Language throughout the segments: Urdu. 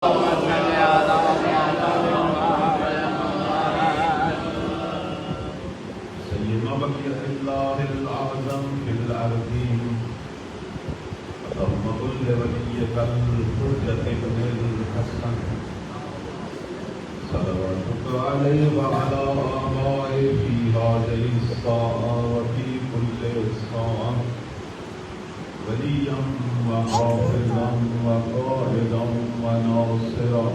سيما بقية الله الأعظم في الأرضين اللهم كل وليك الحجة ابن الحسن صلواتك عليه وعلى آبائه في هذه الساعة وفي كل ساعة وليا وحافظا وقائدا وناصرا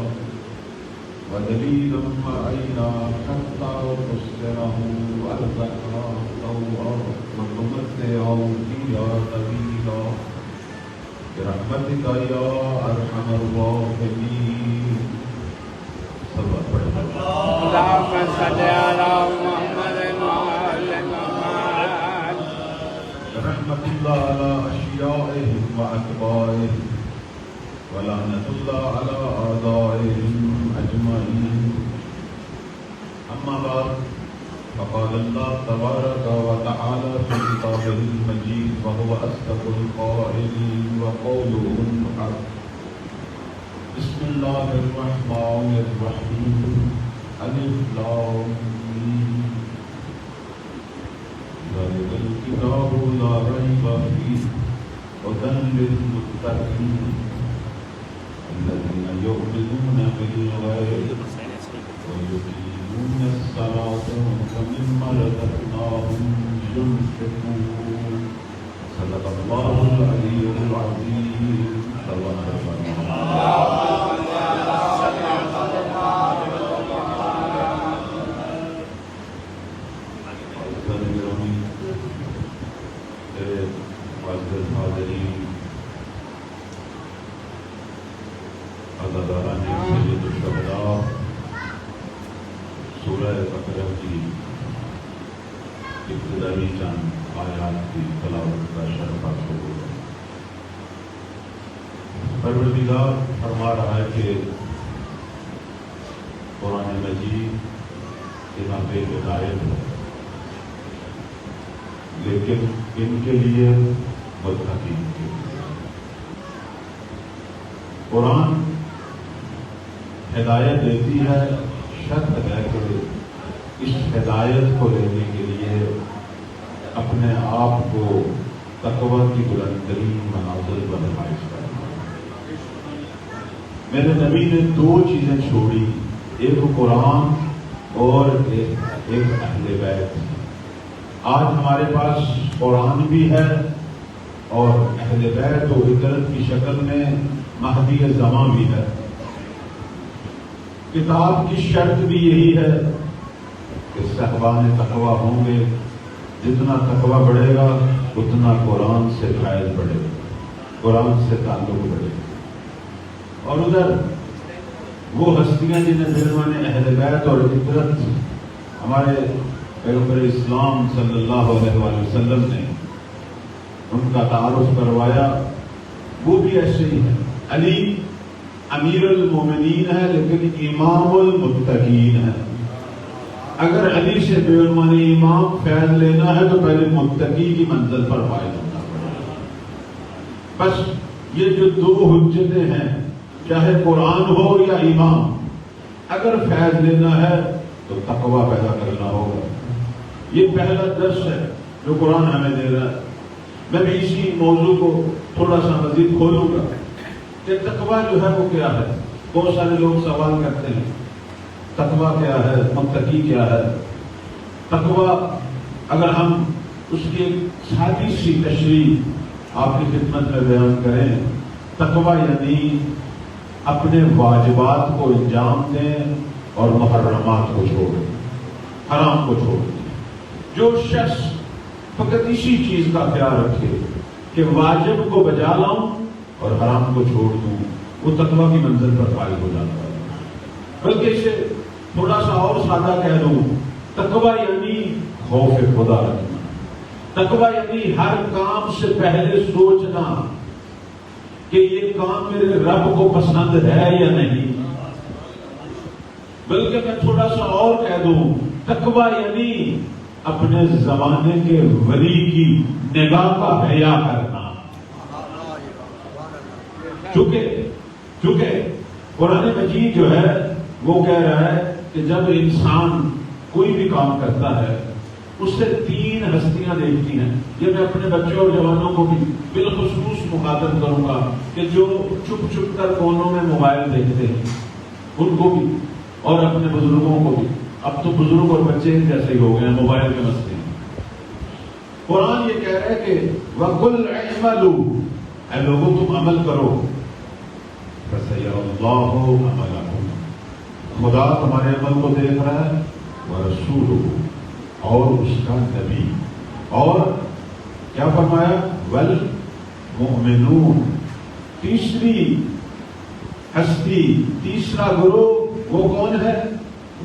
ودليلا معينا حتى تصلحه وارزقنا طوعا وتمتعه فيها طويلا برحمتك يا ارحم الراحمين. اللهم صل على محمد وآل محمد. رحمة الله على أشيائهم وأتباعهم ولعنة الله على أعدائهم أجمعين. أما بعد فقال الله تبارك وتعالى في كتابه المجيد وهو أصدق القائلين وقوله الحق. بسم الله الرحمن الرحيم. ألف لام ميم. ذلك الكتاب لا ريب فيه هدى للمتقين الذين يؤمنون بالغيب ويقيمون الصلاة ومما رزقناهم ينفقون. صدق الله العلي العظيم. سورہ بقرہ کی ابتدائی چند آیات کی تلاوت کا شرف حاصل ہو گیا. پروردگار فرما رہا ہے کہ قرآن مجید یہاں پہ ہدایت ہے، لیکن ان کے لیے متقین کے لیے. قرآن ہدایت دیتی ہے، شرط ہے کہ اس ہدایت کو لینے کے لیے اپنے آپ کو تقوی کی بلند ترین منازل پر فائز کرنا. میرے نبی نے دو چیزیں چھوڑی، ایک قرآن اور ایک اہل بیت. آج ہمارے پاس قرآن بھی ہے اور اہل بیت و عطرت کی شکل میں مہدی زماں بھی ہے. کتاب کی شرط بھی یہی ہے کہ صاحبان تقویٰ ہوں گے. جتنا تقویٰ بڑھے گا اتنا قرآن سے فائد بڑھے گا، قرآن سے تعلق بڑھے گا. اور ادھر وہ ہستیاں جنہیں دلوانے اہل بیت اور عطرت ہمارے پیغمبر اسلام صلی اللہ علیہ وسلم نے ان کا تعارف کروایا، وہ بھی ایسے ہی ہے. علی امیر المومنین ہے لیکن امام المتقین ہے. اگر علی سے بے عنوانی امام فیض لینا ہے تو پہلے متقی کی منزل پر فائز ہونا پڑے گا. بس یہ جو دو حجتیں ہیں، چاہے قرآن ہو یا امام، اگر فیض لینا ہے تو تقویٰ پیدا کرنا ہوگا. یہ پہلا درس ہے جو قرآن ہمیں دے رہا ہے. میں بھی اسی موضوع کو تھوڑا سا مزید کھولوں گا کہ تقویٰ جو ہے وہ کیا ہے. بہت سارے لوگ سوال کرتے ہیں تقویٰ کیا ہے، متقی کیا ہے. تقویٰ اگر ہم اس کی ایک سادی سی تشریح آپ کی خدمت میں بیان کریں، تقویٰ یعنی اپنے واجبات کو انجام دیں اور محرمات کو چھوڑ دیں، حرام کو چھوڑ دیں. جو شخص فقط اسی چیز کا خیال رکھے کہ واجب کو بجا لاؤں اور حرام کو چھوڑ دوں، وہ تقویٰ کی منزل پر فائز ہو جاتا ہے. بلکہ اسے تھوڑا سا اور سادہ کہہ دوں، تقویٰ یعنی خوف خدا رکھنا. تقویٰ یعنی ہر کام سے پہلے سوچنا کہ یہ کام میرے رب کو پسند ہے یا نہیں. بلکہ میں تھوڑا سا اور کہہ دوں، تقویٰ یعنی اپنے زمانے کے ولی کی نگاہ کا حیا کرنا. چونکہ قرآن مجید جو ہے وہ کہہ رہا ہے کہ جب انسان کوئی بھی کام کرتا ہے اس سے 3 ہستیاں دیکھتی ہیں. یہ میں اپنے بچوں اور جوانوں کو بھی بالخصوص مخاطب کروں گا کہ جو چھپ چھپ کر کونوں میں موبائل دیکھتے ہیں ان کو بھی اور اپنے بزرگوں کو بھی. اب تو بزرگ اور بچے جیسے ہی ہو گئے ہیں موبائل کے مسئلے. قرآن یہ کہہ رہا ہے کہ وَقُلْ اعْمَلُوا، اے لوگوں تم عمل کرو. فَسَيَرَى اللَّهُ عَمَلَكُمْ، خدا تمہارے عمل کو دیکھ رہا ہے. وَرَسُولُهُ، اور اس کا نبی. اور کیا فرمایا؟ وَالْمُؤْمِنُونَ، تیسری ہستی، تیسرا گروہ وہ کون ہے؟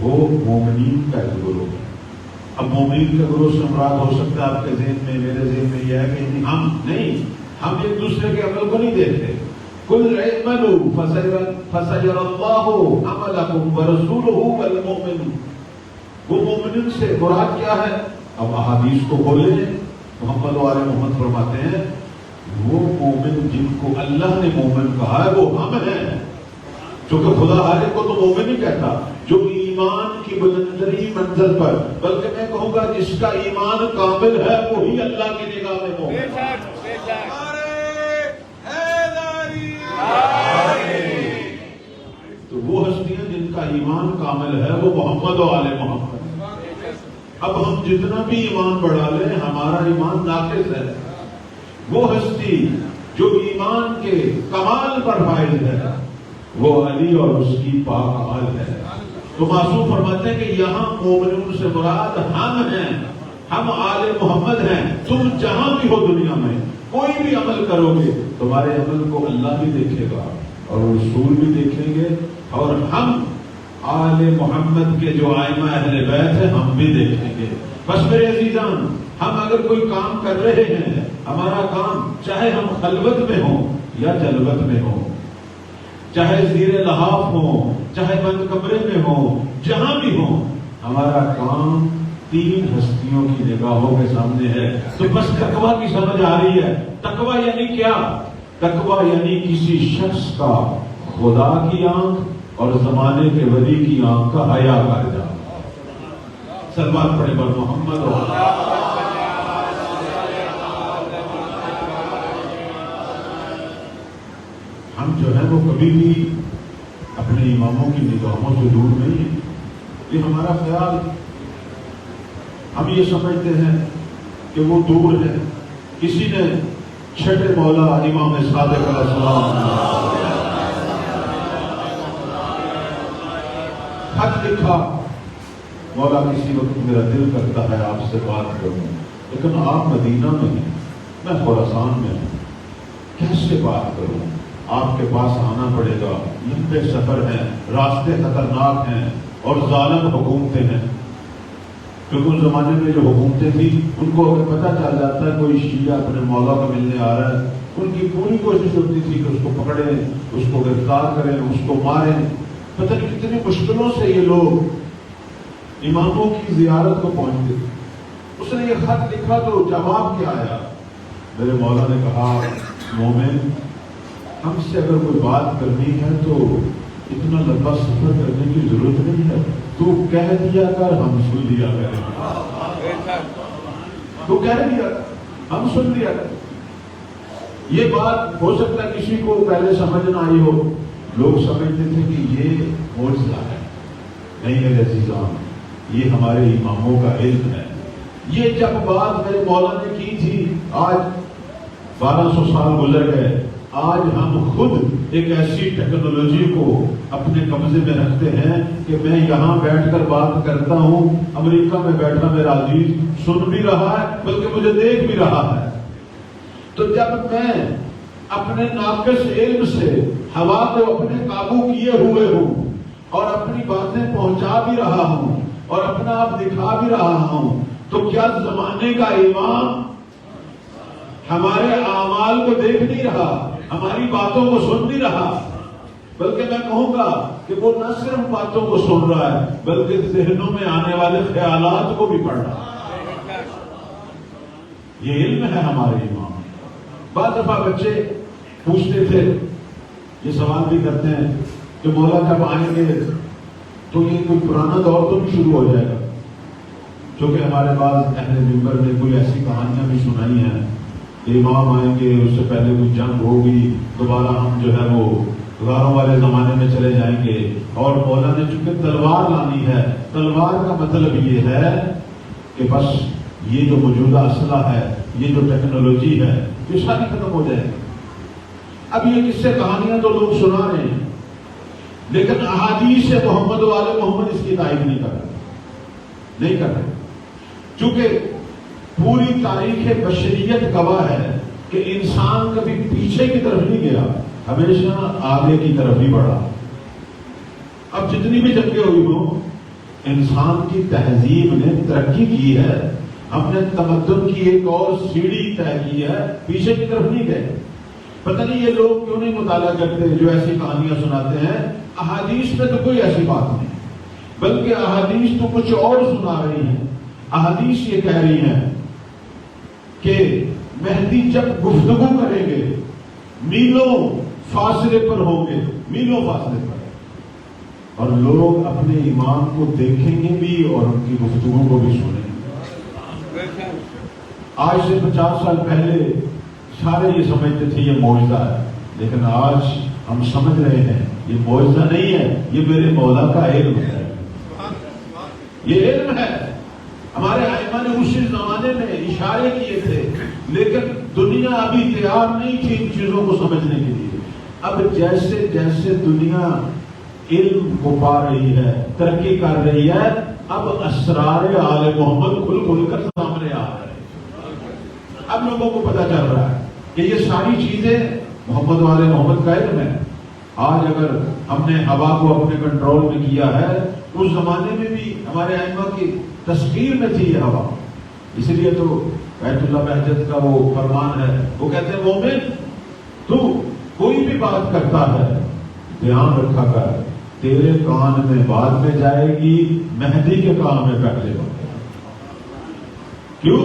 وہ مومنین کا گروہ ہے. اب مومنین کا گروہ سے مراد ہو سکتا ہے آپ کے ذہن میں، میرے ذہن میں یہ ہے کہ ہم ایک دوسرے کے عمل کو نہیں دیکھتے. قُلْ اعْمَلُوا فَسَيَرَى اللَّهُ عَمَلَكُمْ وَرَسُولُهُ وَالْمُؤْمِنُونَ. وہ مومنین سے مراد کیا ہے؟ اب احادیث کو کھولیں. محمد و آل محمد فرماتے ہیں وہ مومن جن کو اللہ نے مومن کہا ہے وہ ہم ہیں. کیونکہ خدا ہر ایک کو تو مومن نہیں کہتا جو ایمان کی بلندری منزل پر، بلکہ میں کہوں گا جس کا ایمان کامل ہے وہی اللہ کی نگاہ میں مومن ہے. تو وہ ہستیاں جن کا ایمان کامل ہے وہ محمد و آل محمد. اب ہم جتنا بھی ایمان بڑھا لیں ہمارا ایمان ناقص ہے. وہ ہستی جو ایمان کے کمال پر فائز ہے وہ علی اور اس کی پاک آل ہے. تو معصوم فرماتے ہیں کہ یہاں مومنون سے مراد ہم ہیں، ہم آل محمد ہیں. تم جہاں بھی ہو دنیا میں کوئی بھی عمل کرو گے تمہارے عمل کو اللہ بھی دیکھے گا اور رسول بھی دیکھیں گے، اور ہم آل محمد کے جو ائمہ اہل بیت ہیں ہم بھی دیکھیں گے. بس میرے عزیزان، ہم اگر کوئی کام کر رہے ہیں، ہمارا کام چاہے ہم خلوت میں ہوں یا جلوت میں ہوں، چاہے زیر لحاف ہوں چاہے بند کمرے میں ہوں، جہاں بھی ہوں، ہمارا کام 3 ہستیوں کی نگاہوں کے سامنے ہے. تو بس تقویٰ کی سمجھ آ رہی ہے. تقویٰ یعنی کیا؟ تقویٰ یعنی کسی شخص کا خدا کی آنکھ اور زمانے کے ولی کی آنکھ کا حیا کر جانا. سلمان پڑھے پر محمد ہم جو ہے وہ کبھی بھی اپنے اماموں کی نگاہوں سے دور نہیں ہیں. یہ ہمارا خیال، ہم یہ سمجھتے ہیں کہ وہ دور ہے. کسی نے چھٹے مولا امام صادق علیہ السلام خط لکھا، مولا کسی وقت میرا دل کرتا ہے آپ سے بات کروں لیکن آپ مدینہ میں ہیں، میں خراسان میں ہوں، کیسے بات کروں؟ آپ کے پاس آنا پڑے گا، لمبے سفر ہیں، راستے خطرناک ہیں اور ظالم حکومتیں ہیں. کیونکہ اس زمانے میں جو حکومتیں تھیں ان کو اگر پتہ چل جاتا ہے کوئی شیعہ اپنے مولا کو ملنے آ رہا ہے، ان کی پوری کوشش ہوتی تھی کہ اس کو پکڑیں، اس کو گرفتار کریں، اس کو ماریں. پتہ نہیں کتنی مشکلوں سے یہ لوگ اماموں کی زیارت کو پہنچتے تھے. اس نے یہ خط لکھا تو جواب کیا آیا؟ میرے مولا نے کہا مومن، ہم سے اگر کوئی بات کرنی ہے تو اتنا لمبا سفر کرنے کی ضرورت نہیں ہے، تو کہہ دیا کر ہم سن لیا کریں. تو کہہ دیا ہم سن لیا کریں. یہ بات ہو سکتا ہے کسی کو پہلے سمجھ نہ آئی ہو، لوگ سمجھتے تھے کہ یہ معجزہ ہے. نہیں میرے عزیزان، یہ ہمارے اماموں کا علم ہے. یہ جب بات میرے مولا نے کی تھی، آج 1200 سال گزر گئے، آج ہم خود ایک ایسی ٹیکنالوجی کو اپنے قبضے میں رکھتے ہیں کہ میں یہاں بیٹھ کر بات کرتا ہوں، امریکہ میں بیٹھا میرا عزیز سن بھی رہا ہے بلکہ مجھے دیکھ بھی رہا ہے. تو جب میں اپنے ناقص علم سے ہوا کو اپنے قابو کیے ہوئے ہوں اور اپنی باتیں پہنچا بھی رہا ہوں اور اپنا آپ دکھا بھی رہا ہوں، تو کیا زمانے کا امام ہمارے اعمال کو دیکھ نہیں رہا، ہماری باتوں کو سن نہیں رہا؟ بلکہ میں کہوں گا کہ وہ نہ صرف باتوں کو سن رہا ہے بلکہ ذہنوں میں آنے والے خیالات کو بھی پڑھ رہا ہے. یہ علم ہے ہمارے امام. بعض دفعہ بچے پوچھتے تھے، یہ سوال بھی کرتے ہیں کہ مولا جب آئیں گے تو یہ کوئی پرانا دور تو نہیں شروع ہو جائے گا، چونکہ ہمارے بعض اہل منبر نے کوئی ایسی کہانیاں بھی سنائی ہیں کہ امام آئیں گے، اس سے پہلے کوئی جنگ ہوگی، دوبارہ ہم جو ہے وہ غاروں والے زمانے میں چلے جائیں گے، اور مولا نے چونکہ تلوار لانی ہے، تلوار کا مطلب یہ ہے کہ بس یہ جو موجودہ اسلحہ ہے، یہ جو ٹیکنالوجی ہے، یہ ساری ختم ہو جائے گی۔ اب یہ قصے کہانیاں تو لوگ سنا رہے ہیں، لیکن احادیث محمد والے محمد اس کی تائید نہیں کر رہے، چونکہ پوری تاریخ بشریت گواہ ہے کہ انسان کبھی پیچھے کی طرف نہیں گیا، ہمیشہ آگے کی طرف ہی بڑھا۔ اب جتنی بھی جنگیں ہوئی ہوں، انسان کی تہذیب نے ترقی کی ہے، ہم نے تمدن کی ایک اور سیڑھی طے کی ہے، پیچھے کی طرف نہیں گئے۔ پتہ نہیں یہ لوگ کیوں نہیں مطالعہ کرتے جو ایسی کہانیاں سناتے ہیں۔ احادیث میں تو کوئی ایسی بات نہیں، بلکہ احادیث تو کچھ اور سنا رہی ہیں۔ احادیث یہ کہہ رہی ہیں کہ مہدی جب گفتگو کریں گے میلوں فاصلے پر ہوں گے، میلوں فاصلے پر، اور لوگ اپنے امام کو دیکھیں گے بھی اور ان کی گفتگو کو بھی سنیں گے۔ آج سے 50 سال پہلے سارے یہ سمجھتے تھے یہ معجزہ ہے، لیکن آج ہم سمجھ رہے ہیں یہ معجزہ نہیں ہے، یہ میرے مولا کا علم ہے، یہ علم ہے۔ ہمارے ائمہ نے اسی زمانے میں اشارے کیے تھے، لیکن دنیا ابھی تیار نہیں تھی ان چیزوں کو سمجھنے کے لیے۔ اب جیسے جیسے دنیا علم کو پا رہی ہے، ترقی کر رہی ہے، اب اسرار آل محمد کھل کھل کر سامنے آ رہے ہیں۔ اب لوگوں کو پتہ چل رہا ہے کہ یہ ساری چیزیں محمد والے محمد کا علم ہے۔ آج اگر ہم نے ہوا کو اپنے کنٹرول میں کیا ہے، اس زمانے میں بھی ہمارے ائمہ کی تسخیر میں تھی یہ ہوا۔ اس لیے تو بیت اللہ بہجت کا وہ فرمان ہے، وہ کہتے ہیں مومن تو کوئی بھی بات کرتا ہے دھیان رکھا کر، تیرے کان میں بعد میں جائے گی، مہدی کے کان میں پہلے بات۔ کیوں؟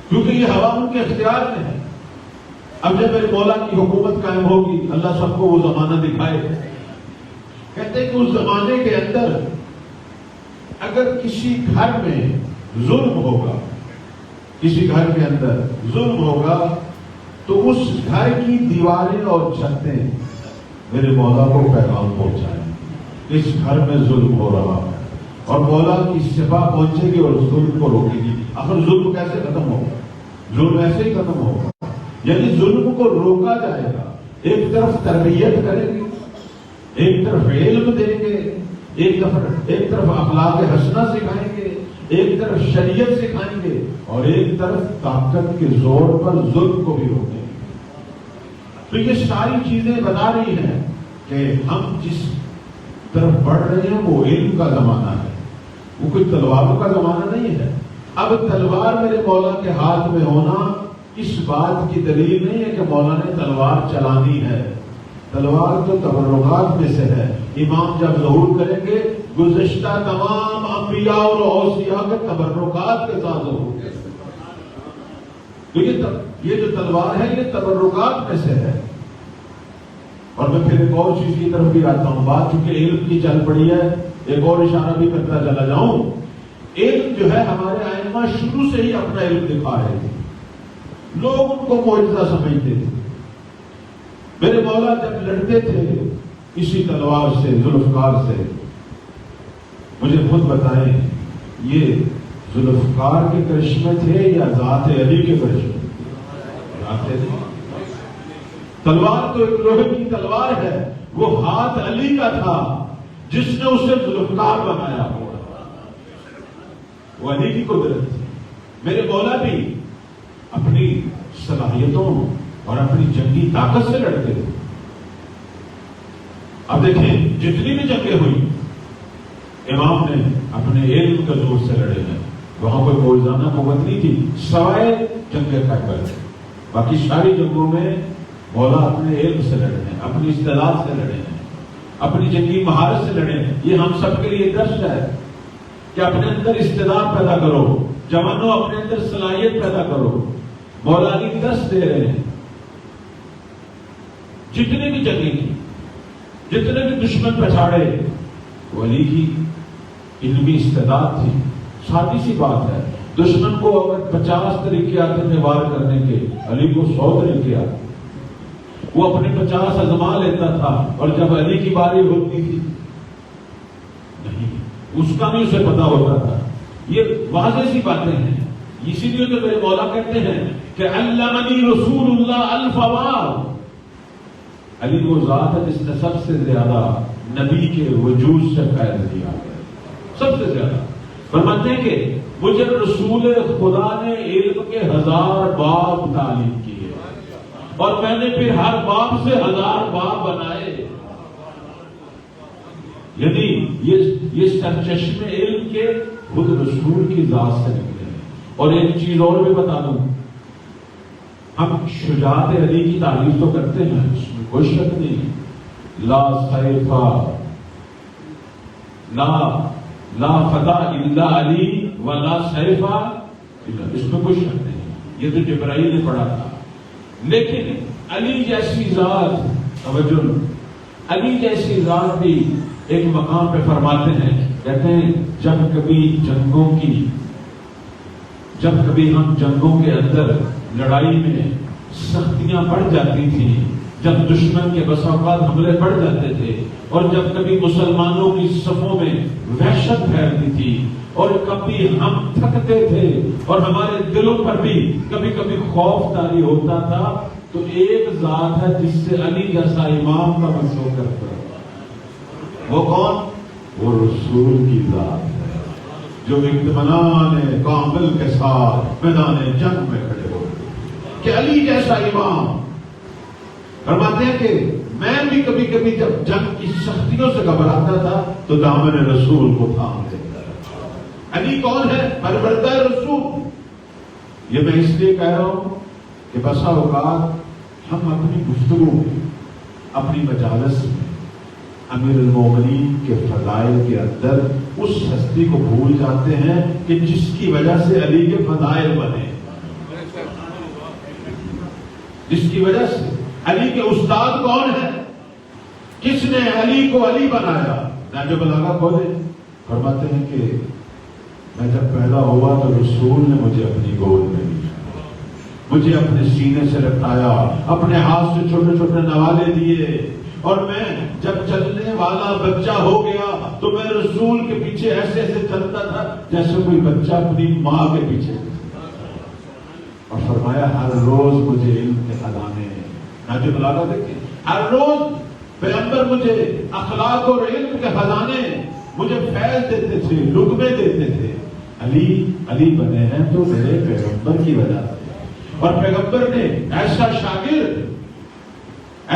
کیونکہ یہ ہوا ان کے اختیار میں ہے۔ اب جب میرے مولا کی حکومت قائم ہوگی، اللہ سب کو وہ زمانہ دکھائے۔ کہتے ہیں کہ اس زمانے کے اندر اگر کسی گھر میں ظلم ہوگا، کسی گھر کے اندر ظلم ہوگا، تو اس گھر کی دیواریں اور چھتیں میرے مولا کو پیغام پہنچائیں، اس گھر میں ظلم ہو رہا ہے، اور مولا کی سپاہ پہنچے گی اور ظلم کو روکے گی۔ آخر ظلم کیسے ختم ہوگا؟ ظلم ایسے ہی ختم ہوگا، یعنی ظلم کو روکا جائے گا۔ ایک طرف تربیت کریں گے، ایک طرف علم دیں گے، ایک طرف اخلاق حسنہ سکھائیں گے، ایک طرف شریعت سکھائیں گے، اور ایک طرف طاقت کے زور پر ظلم کو بھی روکیں گے۔ تو یہ ساری چیزیں بتا رہی ہیں کہ ہم جس طرف بڑھ رہے ہیں وہ علم کا زمانہ ہے، وہ کوئی تلواروں کا زمانہ نہیں ہے۔ اب تلوار میرے مولا کے ہاتھ میں ہونا اس بات کی دلیل نہیں ہے کہ مولا نے تلوار چلانی ہے۔ تلوار تو تبرکات میں سے ہے۔ امام جب ظہور کریں گے، گزشتہ تمام انبیاء اور اوصیاء کے تبرکات کے ساتھ ظہور کریں گے۔ تو یہ جو تلوار ہے یہ تبرکات میں سے ہے۔ اور میں پھر ایک اور چیز کی طرف بھی آتا ہوں، بات چونکہ علم کی چل پڑی ہے، ایک اور اشارہ بھی کرتا چلا جاؤں۔ علم جو ہے ہمارے ائمہ شروع سے ہی اپنا علم دکھا رہے تھے، لوگ ان کو معجزہ سمجھتے تھے۔ میرے مولا جب لڑتے تھے اسی تلوار سے، ذوالفقار سے، مجھے خود بتائیں یہ ذوالفقار کے کرشمے تھے یا ذات علی کے کرشمے؟ ذات علی۔ تلوار تو ایک لوہے کی تلوار ہے، وہ ہاتھ علی کا تھا جس نے اسے ذوالفقار بنایا ہوا، وہ علی کی قدرت تھی۔ میرے مولا بھی اپنی صلاحیتوں اور اپنی جنگی طاقت سے لڑتے تھے۔ اب دیکھیں جتنی بھی جنگیں ہوئی امام نے اپنے علم کے زور سے لڑے ہیں، وہاں کوئی معجزانہ قوت نہیں تھی سوائے جنگ خیبر۔ باقی ساری جنگوں میں مولا اپنے علم سے لڑے ہیں، اپنی استعداد سے لڑے ہیں، اپنی جنگی مہارت سے لڑے ہیں۔ یہ ہم سب کے لیے درس ہے کہ اپنے اندر استعداد پیدا کرو، جوانوں اپنے اندر صلاحیت پیدا کرو۔ مولا علی درس دے رہے ہیں۔ جتنی بھی جنگیں کی جتنے بھی دشمن پچھاڑے وہ علی کی علمی استعداد تھی. سادی سی بات ہے، دشمن کو اگر 50 طریقے آتے تھے وار کرنے کے، علی کو 100 طریقے آتے. وہ اپنے 50 آزما لیتا تھا اور جب علی کی باری ہوتی تھی نہیں، اس کا بھی اسے پتا ہوتا تھا. یہ واضح سی باتیں ہیں. اسی لیے تو میرے مولا کہتے ہیں کہ علمنی رسول اللہ الفوار. علی وہ ذات ہے جس نے سب سے زیادہ نبی کے وجود سے فیض دیا ہے، سب سے زیادہ. فرماتے ہیں کہ مجھے رسول خدا نے علم کے 1000 باب تعلیم کیے اور میں نے پھر ہر باب سے 1000 باب بنائے. یعنی یہ سرچشمے علم کے خود رسول کی ذات سے نکلے. اور ایک چیز اور بھی بتا دوں، ہم شجاعت علی کی تعریف تو کرتے ہیں، اس میں کوئی شک نہیں. لا سیفا لا فتح الا علی ولا سیفا الا، اس میں کوئی شک نہیں. یہ تو جبرائیل نے پڑھا تھا. لیکن علی جیسی ذات، توجہ، علی جیسی ذات بھی ایک مقام پہ فرماتے ہیں، کہتے ہیں جب کبھی ہم جنگوں کے اندر لڑائی میں سختیاں بڑھ جاتی تھیں، جب دشمن کے بسا اوقات حملے بڑھ جاتے تھے، اور جب کبھی مسلمانوں کی صفوں میں وحشت پھیلتی تھی، اور کبھی ہم تھکتے تھے اور ہمارے دلوں پر بھی کبھی کبھی خوف طاری ہوتا تھا، تو ایک ذات ہے جس سے علی جیسا امام کا منصوب کرتا ہے. وہ کون؟ وہ رسول کی ذات ہے جو اطمینان کامل کے ساتھ میدان جنگ میں کھڑے ہو کہ علی جیسا امام. فرماتے ہیں کہ میں بھی کبھی کبھی جب جنگ کی سختیوں سے گھبراتا تھا تو دامن رسول کو تھام لیتا تھا. علی کون ہے؟ پروردہ رسول. یہ میں اس لیے کہہ رہا ہوں کہ بسا اوقات ہم اپنی گفتگو میں، اپنی مجالس میں امیر المومنین کے فضائل کے اندر اس ہستی کو بھول جاتے ہیں کہ جس کی وجہ سے علی کے فضائل بنے، جس کی وجہ سے. علی کے استاد کون ہے؟ کس نے علی کو علی بنایا؟ نہج البلاغہ کھولے، فرماتے ہیں کہ میں جب پیدا ہوا تو رسول نے مجھے اپنی گود میں لیا، مجھے اپنے سینے سے لٹایا، اپنے ہاتھ سے چھوٹے چھوٹے نوالے دیے، اور میں جب چلنے والا بچہ ہو گیا تو میں رسول کے پیچھے ایسے ایسے چلتا تھا جیسے کوئی بچہ اپنی ماں کے پیچھے. اور فرمایا ہر روز مجھے علم کے خزانے، نہج البلاغہ دیکھیں، ہر روز پیغمبر مجھے اخلاق اور علم کے خزانے، مجھے فیض دیتے تھے، لقمے دیتے تھے. علی بنے ہیں تو میرے پیغمبر کی وجہ سے. اور پیغمبر نے ایسا شاگرد،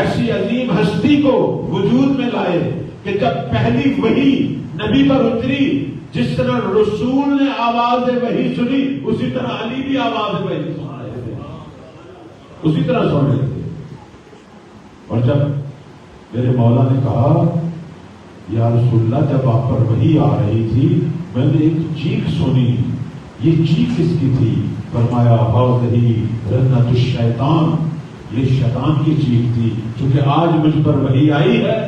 ایسی عظیم ہستی کو وجود میں لائے کہ جب پہلی وحی نبی پر اتری، جس طرح رسول نے آواز وحی سنی، اسی طرح علی بھی آواز وحی سن رہے تھے، اسی طرح سن رہے تھے. اور جب میرے مولا نے کہا یا رسول اللہ، جب آپ پر وحی آ رہی تھی میں نے ایک چیخ سنی، یہ چیخ کس کی تھی؟ فرمایا ہذہ رنۃ الشیطان، یہ شیطان کی چیخ تھی، کیونکہ آج مجھ پر وحی آئی ہے.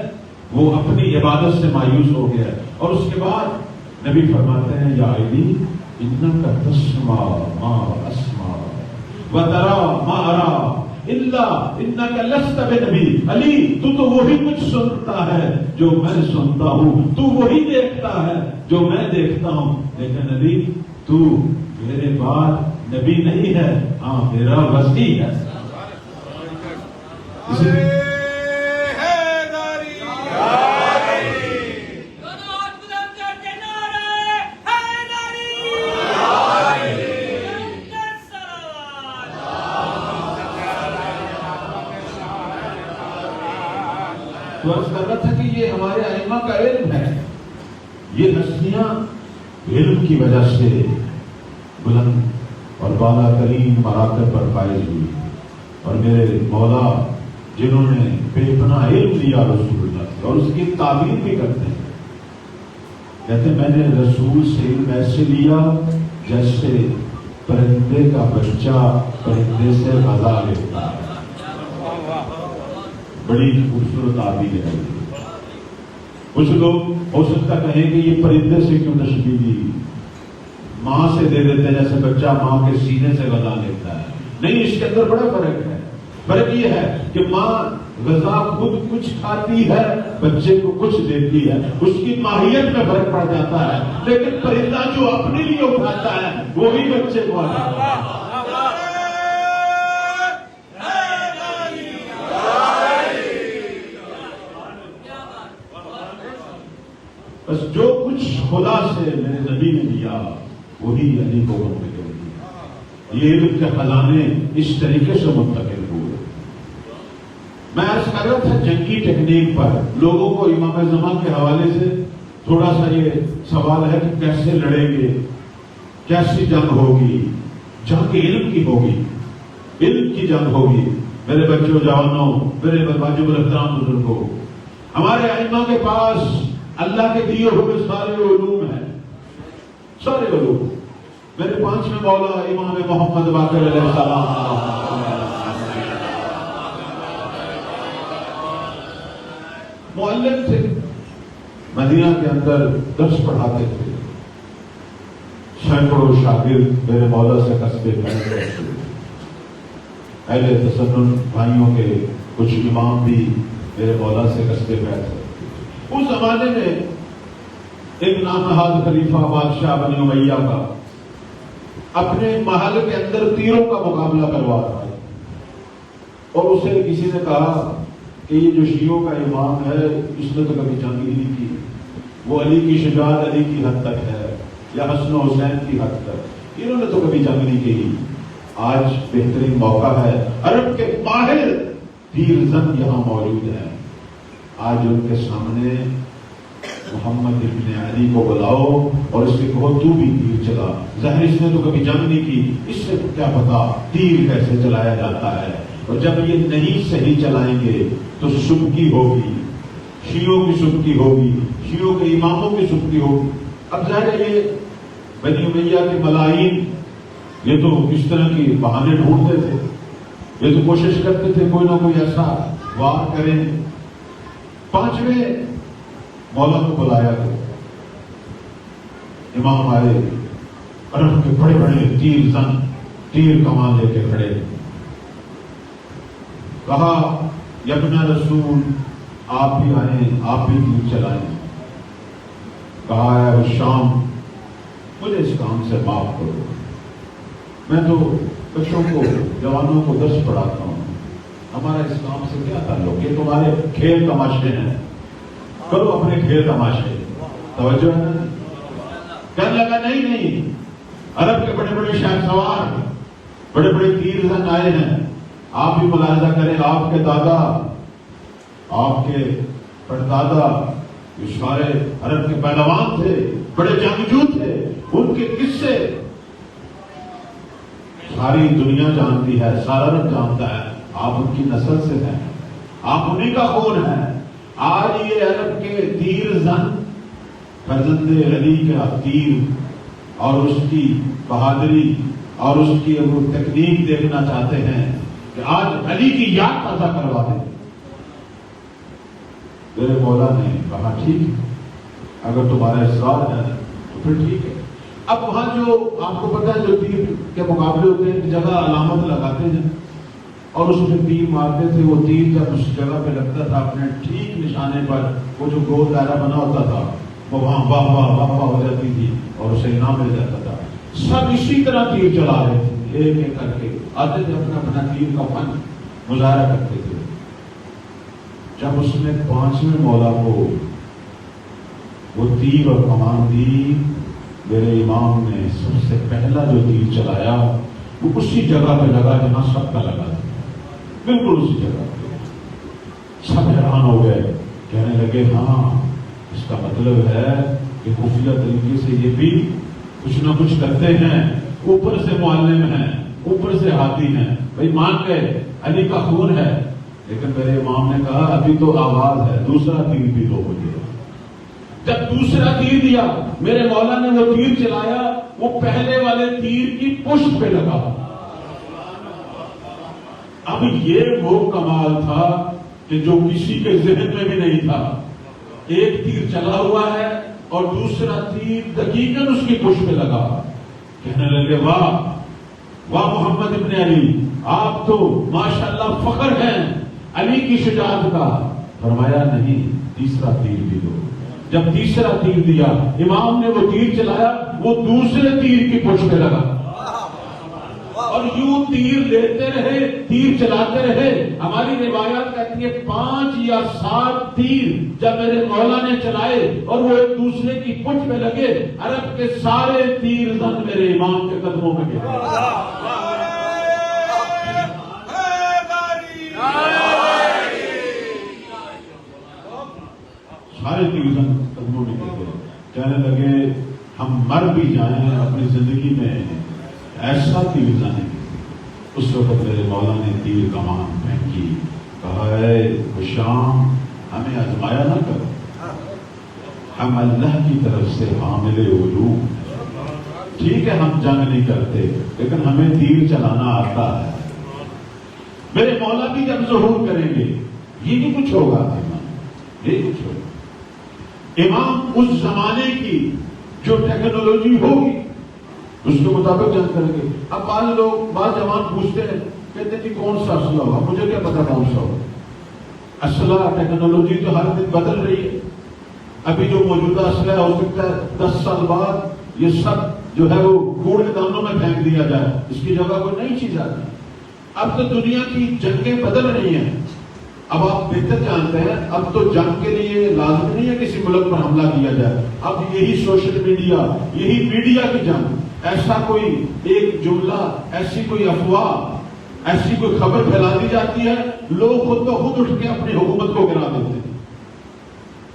وہ اپنی عبادت سے مایوس ہو گیا. اور اس کے بعد نبی فرماتے ہیں یا علی انک تسمع ما اسمع وترى ما ارى الا انک لست بنبی. علی تو وہی کچھ سنتا ہے جو میں سنتا ہوں، تو وہی دیکھتا ہے جو میں دیکھتا ہوں، لیکن علی تو میرے بعد نبی نہیں ہے، ہاں میرا وصی ہے. تو عرض کر رہا تھا کہ یہ ہمارے ائمہ کا علم ہے. یہ ہستیاں علم کی وجہ سے بلند اور بالا ترین مراتب پر فائز ہوئی. اور میرے مولا جنہوں نے بے پناہ علم لیا رسول اللہ سے، اور اس کی تعبیر بھی کرتے ہیں، کہتے ہیں میں نے رسول سے علم ایسے لیا جیسے پرندے کا بچہ پرندے سے غذا لیتا ہے. بڑی خوبصورت تعبیر ہے. کچھ لوگ ہو سکتا کہیں کہ یہ پرندے سے کیوں تشبیہ دی، ماں سے دے دیتے ہیں جیسے بچہ ماں کے سینے سے غذا لیتا ہے. نہیں، اس کے اندر بڑا فرق ہے. فرق یہ ہے کہ ماں غذا خود کچھ کھاتی ہے، بچے کو کچھ دیتی ہے، اس کی ماہیت میں فرق پڑ جاتا ہے. لیکن پرندہ جو اپنے لیے اٹھاتا ہے وہی بچے کو آتا ہے. بس جو کچھ خدا سے میرے نبی نے دیا وہی علی کو منتقل کیا. یہ علم کے خزانے اس طریقے سے منتقل ہوئے. میں عرض کر رہا تھا جنگی ٹیکنیک پر لوگوں کو امام زمان کے حوالے سے تھوڑا سا یہ سوال ہے کہ کیسے لڑیں گے، کیسی جنگ ہوگی. جنگ علم کی ہوگی، علم کی جنگ ہوگی. میرے بچوں، جوانوں، میرے واجب الاحترام بزرگوں، ہمارے ائمہ کے پاس اللہ کے دیے ہوئے سارے علوم ہیں، سارے علوم. میرے 5ویں مولا امام محمد باقر علیہ السلام معلم تھے، مدینہ کے اندر درس پڑھاتے تھے. سینکڑوں شاگرد میرے مولا سے قصبے میں اہل تسنن بھائیوں کے کچھ امام بھی میرے مولا سے قصبے میں تھے. اس زمانے میں ایک نامنہاد خلیفہ بادشاہ بنی امیہ کا اپنے محل کے اندر تیروں کا مقابلہ کروا رہا ہے، اور اسے کسی نے کہا کہ یہ جو شیعوں کا امام ہے اس نے تو کبھی جنگ ہی نہیں کی، وہ علی کی شجاعت علی کی حد تک ہے یا حسن و حسین کی حد تک، انہوں نے تو کبھی جنگ نہیں کی. آج بہترین موقع ہے، عرب کے ماہر تیر زن یہاں موجود ہیں. آج ان کے سامنے محمد ابن علی کو بلاؤ اور اس سے کہو تو بھی تیر چلا. ظاہر اس نے تو کبھی جنگ نہیں کی، اس سے کیا پتا تیر کیسے چلایا جاتا ہے. اور جب یہ نہیں صحیح چلائیں گے تو سبکی ہوگی، شیعوں کی سبکی ہوگی، شیعوں کے اماموں کی سبکی ہوگی. اب ظاہر ہے یہ بنی امیہ کے ملائین یہ تو اس طرح کی بہانے ڈھونڈتے تھے، یہ تو کوشش کرتے تھے کوئی نہ کوئی ایسا وار کریں. 5ویں مولا کو بلایا گیا. امام آئے، عرب کے بڑے بڑے تیر زن تیر کمان لے کے کھڑے. کہا یبن رسول آپ بھی آئیں، آپ بھی تیر چلائیں. کہا ہے شام مجھے اس کام سے معاف کرو، میں تو بچوں کو جوانوں کو درس پڑھاتا ہوں، ہمارا اس کام سے کیا تعلق، یہ تمہارے کھیل تماشے ہیں، کرو اپنے کھیل تماشے. توجہ ہے نا؟ کہنے لگا نہیں، عرب کے بڑے بڑے شاہ سوار بڑے بڑے تیر زن آئے ہیں، آپ بھی ملاحظہ کریں. آپ کے دادا، آپ کے پردادا یہ سارے عرب کے پہلوان تھے، بڑے جنگجو تھے، ان کے قصے ساری دنیا جانتی ہے، سارا عرب جانتا ہے. آپ ان کی نسل سے ہیں، آپ انہی کا خون ہے. آج یہ عرب کے تیر زن فرزند علی کا تیر اور اس کی بہادری اور اس کی وہ تکنیک دیکھنا چاہتے ہیں کہ آج علی کی یاد تازہ کروا دیں. میرے مولا نے کہا ٹھیک ہے، اگر تمہارا اصرار ہے تو پھر ٹھیک ہے. اب وہاں جو آپ کو پتا ہے جو تیر کے مقابلے ہوتے ہیں جگہ علامت لگاتے ہیں اور اس میں تیر مارتے تھے. وہ تیر جب اس جگہ پہ لگتا تھا اپنے ٹھیک نشانے پر، وہ جو گول دائرہ بنا ہوتا تھا وہ وہاں واہ واہ واہ واہ ہو جاتی تھی اور اسے انعام مل جاتا تھا. سب اسی طرح تیر چلا رہے تھے، ایک ایک کر کے آتے تھے، اپنا اپنا تیر کا فن مظاہرہ کرتے تھے. جب اس نے 5ویں مولا کو وہ تیر اور کمان دی، میرے امام نے سب سے پہلا جو تیر چلایا وہ اسی جگہ پہ لگا جہاں سب کا لگا تھا، بالکل اسی جگہ پہ. سب حیران ہو گئے، کہنے لگے ہاں اس کا مطلب ہے کہ خفیہ طریقے سے یہ بھی کچھ نہ کچھ کرتے ہیں، اوپر سے معلم ہیں، اوپر سے ہاتھی ہیں. بھائی مان گئے علی کا خون ہے، لیکن میرے امام نے کہا ابھی تو آواز ہے، دوسرا تیر بھی دو مجھے. جب دوسرا تیر دیا میرے مولا نے وہ تیر چلایا، وہ پہلے والے تیر کی پشت پہ لگا. اب یہ وہ کمال تھا کہ جو کسی کے ذہن میں بھی نہیں تھا. ایک تیر چلا ہوا ہے اور دوسرا تیر دقیقاً اس کی پشت پہ لگا. کہنے لگے واہ واہ محمد ابن علی، آپ تو ماشاءاللہ فخر ہیں علی کی شجاعت کا. فرمایا نہیں، تیسرا تیر بھی دو. جب تیسرا تیر دیا، امام نے وہ تیر چلایا، وہ دوسرے تیر کی پشت پہ لگا اور یوں تیر لیتے رہے، تیر چلاتے رہے. ہماری روایات کہتی ہے 5 یا 7 تیر جب میرے مولا نے چلائے اور وہ ایک دوسرے کی پشت پہ لگے، عرب کے سارے تیر زن میرے امام کے قدموں میں گرے. سارے تیر زن قدموں میں گر گئے. کہنے لگے ہم مر بھی جائیں اپنی زندگی میں ایسا تیر جانے گے. اس وقت میرے مولا نے تیر کمان پھینکی، کہا اے شام ہمیں آزمایا نہ کرو، ہم اللہ کی طرف سے حامل علوم. ٹھیک ہے ہم جنگ نہیں کرتے لیکن ہمیں تیر چلانا آتا ہے. میرے مولا بھی جب ظہور کریں گے یہ نہیں کچھ ہوگا، یہ کچھ ہوگا. امام اس زمانے کی جو ٹیکنالوجی ہوگی اس کے مطابق جنگ کریں گے. اب بعض جوان پوچھتے ہیں، کہتے ہیں کہ کون سا اسلحہ ہوگا؟ مجھے کیا پتا کون سا ہوگا. اسلحہ ٹیکنالوجی تو ہر دن بدل رہی ہے. ابھی جو موجودہ اسلحہ ہو سکتا ہے 10 سال بعد یہ سب جو ہے وہ کوڑے دانوں میں پھینک دیا جائے، اس کی جگہ کوئی نئی چیز آتی ہے. اب تو دنیا کی جنگیں بدل رہی ہیں. اب آپ بہتر جانتے ہیں اب تو جنگ کے لیے لازم نہیں ہے کسی ملک پر حملہ کیا جائے. اب یہی سوشل میڈیا، یہی میڈیا کی جنگ، ایسا کوئی ایک جملہ، ایسی کوئی افواہ، ایسی کوئی خبر پھیلا دی جاتی ہے، لوگ خود بخود اٹھ کے اپنی حکومت کو گرا دیتے ہیں.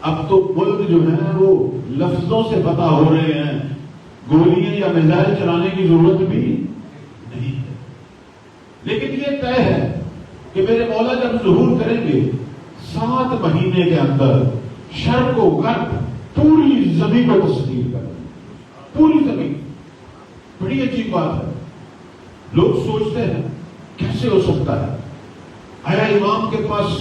اب تو ملک جو ہے وہ لفظوں سے پتہ ہو رہے ہیں، گولیاں یا میزائل چلانے کی ضرورت بھی نہیں ہے. لیکن یہ طے ہے کہ میرے مولا جب ظہور کریں گے 7 مہینے کے اندر شرق و غرب پوری زمین کو تسلیم کریں گے. پوری زمین. بڑی عجیب بات ہے. لوگ سوچتے ہیں کیسے ہو سکتا ہے؟ آیا امام کے پاس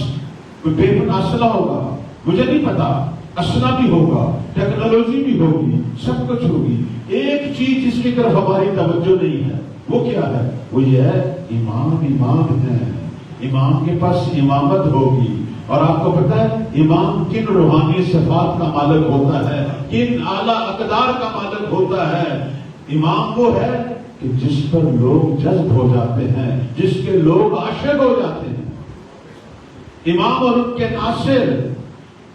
کوئی بے پناہ اسلحہ ہوگا؟ مجھے نہیں پتا. اسلحہ بھی ہوگا، ٹیکنالوجی بھی ہوگی، سب کچھ ہوگی. ایک چیز جس کی طرف ہماری توجہ نہیں ہے وہ کیا ہے؟ وہ یہ ہے امام ہے. امام کے پاس امامت ہوگی. اور آپ کو پتا ہے امام کن روحانی صفات کا مالک ہوتا ہے، کن اعلیٰ اقدار کا مالک ہوتا ہے. امام وہ ہے کہ جس پر لوگ جذب ہو جاتے ہیں، جس کے لوگ عاشق ہو جاتے ہیں. امام اور ان کے ناصر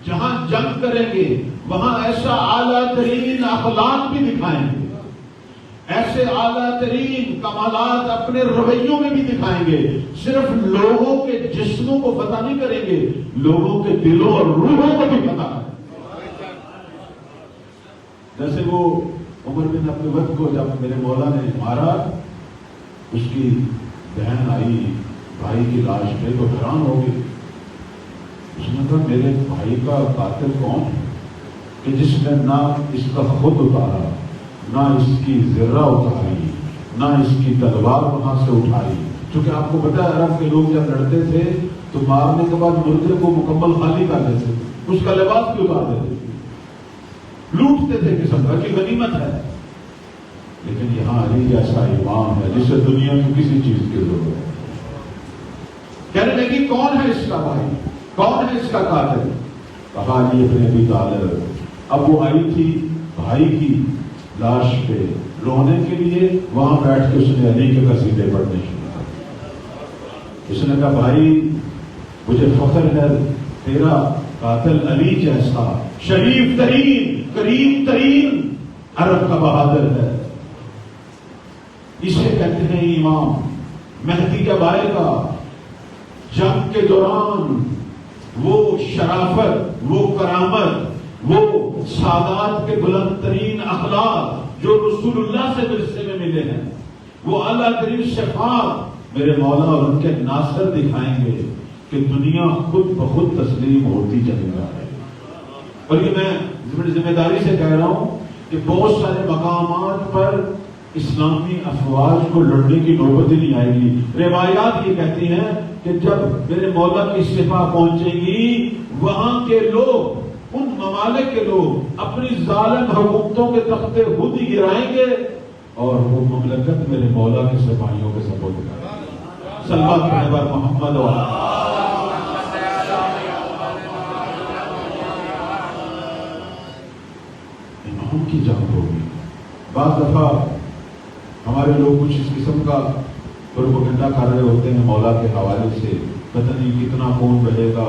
جہاں جنگ کریں گے وہاں ایسا اعلیٰ ترین اخلاق بھی دکھائیں گے، ایسے اعلیٰ ترین کمالات اپنے رویوں میں بھی دکھائیں گے. صرف لوگوں کے جسموں کو فتح نہیں کریں گے، لوگوں کے دلوں اور روحوں کو بھی فتح کریں گے. جیسے وہ عمر بن عبد الوہاب کو جب میرے مولا نے مارا، اس کی بہن آئی بھائی کی لاش پہ تو حیران ہو گئی. اس نے کہا میرے بھائی کا قاتل کون ہے کہ جس نے نہ اس کا خود اتارا، نہ اس کی ذرہ اتاری، نہ اس کی تلوار وہاں سے اٹھائی. چونکہ آپ کو پتا ہے عرب کے لوگ جب لڑتے تھے تو مارنے کے بعد مردے کو مکمل خالی کر دیتے تھے، اس کا لباس بھی اتار دیتے تھے، لوٹتے تھے کہ سمجھا کہ غنیمت ہے. لیکن یہاں علی جیسا امام ہے جسے دنیا کی کسی چیز کی ضرورت ہے. کہنے لگی کون ہے اس کا بھائی، کون ہے اس کا قاتل؟ کہا علی ابن ابی طالب. اب وہ آئی تھی بھائی کی لاش پہ رونے کے لیے، وہاں بیٹھ کے اس نے علی کے قصیدے پڑھنے شروع کر. اس نے کہا بھائی مجھے فخر ہے تیرا قاتل علی جیسا شریف ترین کریم ترین عرب کا بہادر ہے. اسے کہتے ہیں امام. مہدی جب آئے گا جنگ کے دوران وہ شرافت، وہ کرامت، وہ سادات کے بلند ترین اخلاق جو رسول اللہ سے ورثے میں ملے ہیں، وہ اعلیٰ ترین صفات میرے مولا اور ان کے ناصر دکھائیں گے کہ دنیا خود بخود تسلیم ہوتی چلی جا رہی ہے. اور یہ میں ذمہ داری سے کہہ رہا ہوں کہ بہت سارے مقامات پر اسلامی افواج کو لڑنے کی نوبت ہی نہیں آئے گی. روایات یہ کہتی ہیں کہ جب میرے مولا کی صفا پہنچے گی وہاں کے لوگ ان ممالک کے لوگ اپنی ظالم حکومتوں کے تختے خود ہی گرائیں گے اور وہ مملکت میرے مولا کے سپاہیوں کے سپرد کریں گے۔ صلوات پڑھیں بر محمد و امام کی جنگ ہوگی۔ بعض دفعہ ہمارے لوگ کچھ اس قسم کا پروپیگنڈا کر رہے ہوتے ہیں مولا کے حوالے سے، پتہ نہیں کتنا خون بہے گا،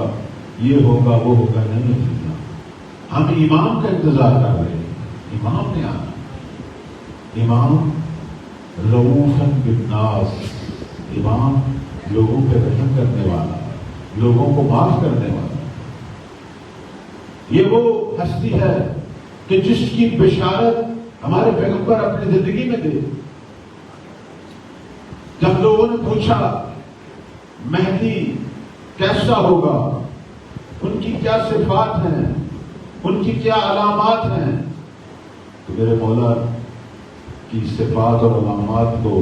یہ ہوگا وہ ہوگا، نہیں ہوگا۔ ہم امام کا انتظار کر رہے ہیں، امام نے آنا۔ امام رؤوفاً بالناس، امام لوگوں پہ رحم کرنے والا، لوگوں کو معاف کرنے والا۔ یہ وہ ہستی ہے کہ جس کی بشارت ہمارے پیغمبر اپنی زندگی میں دے۔ جب لوگوں نے پوچھا مہدی کیسا ہوگا، ان کی کیا صفات ہیں، ان کی کیا علامات ہیں، تو میرے مولا کی صفات اور علامات کو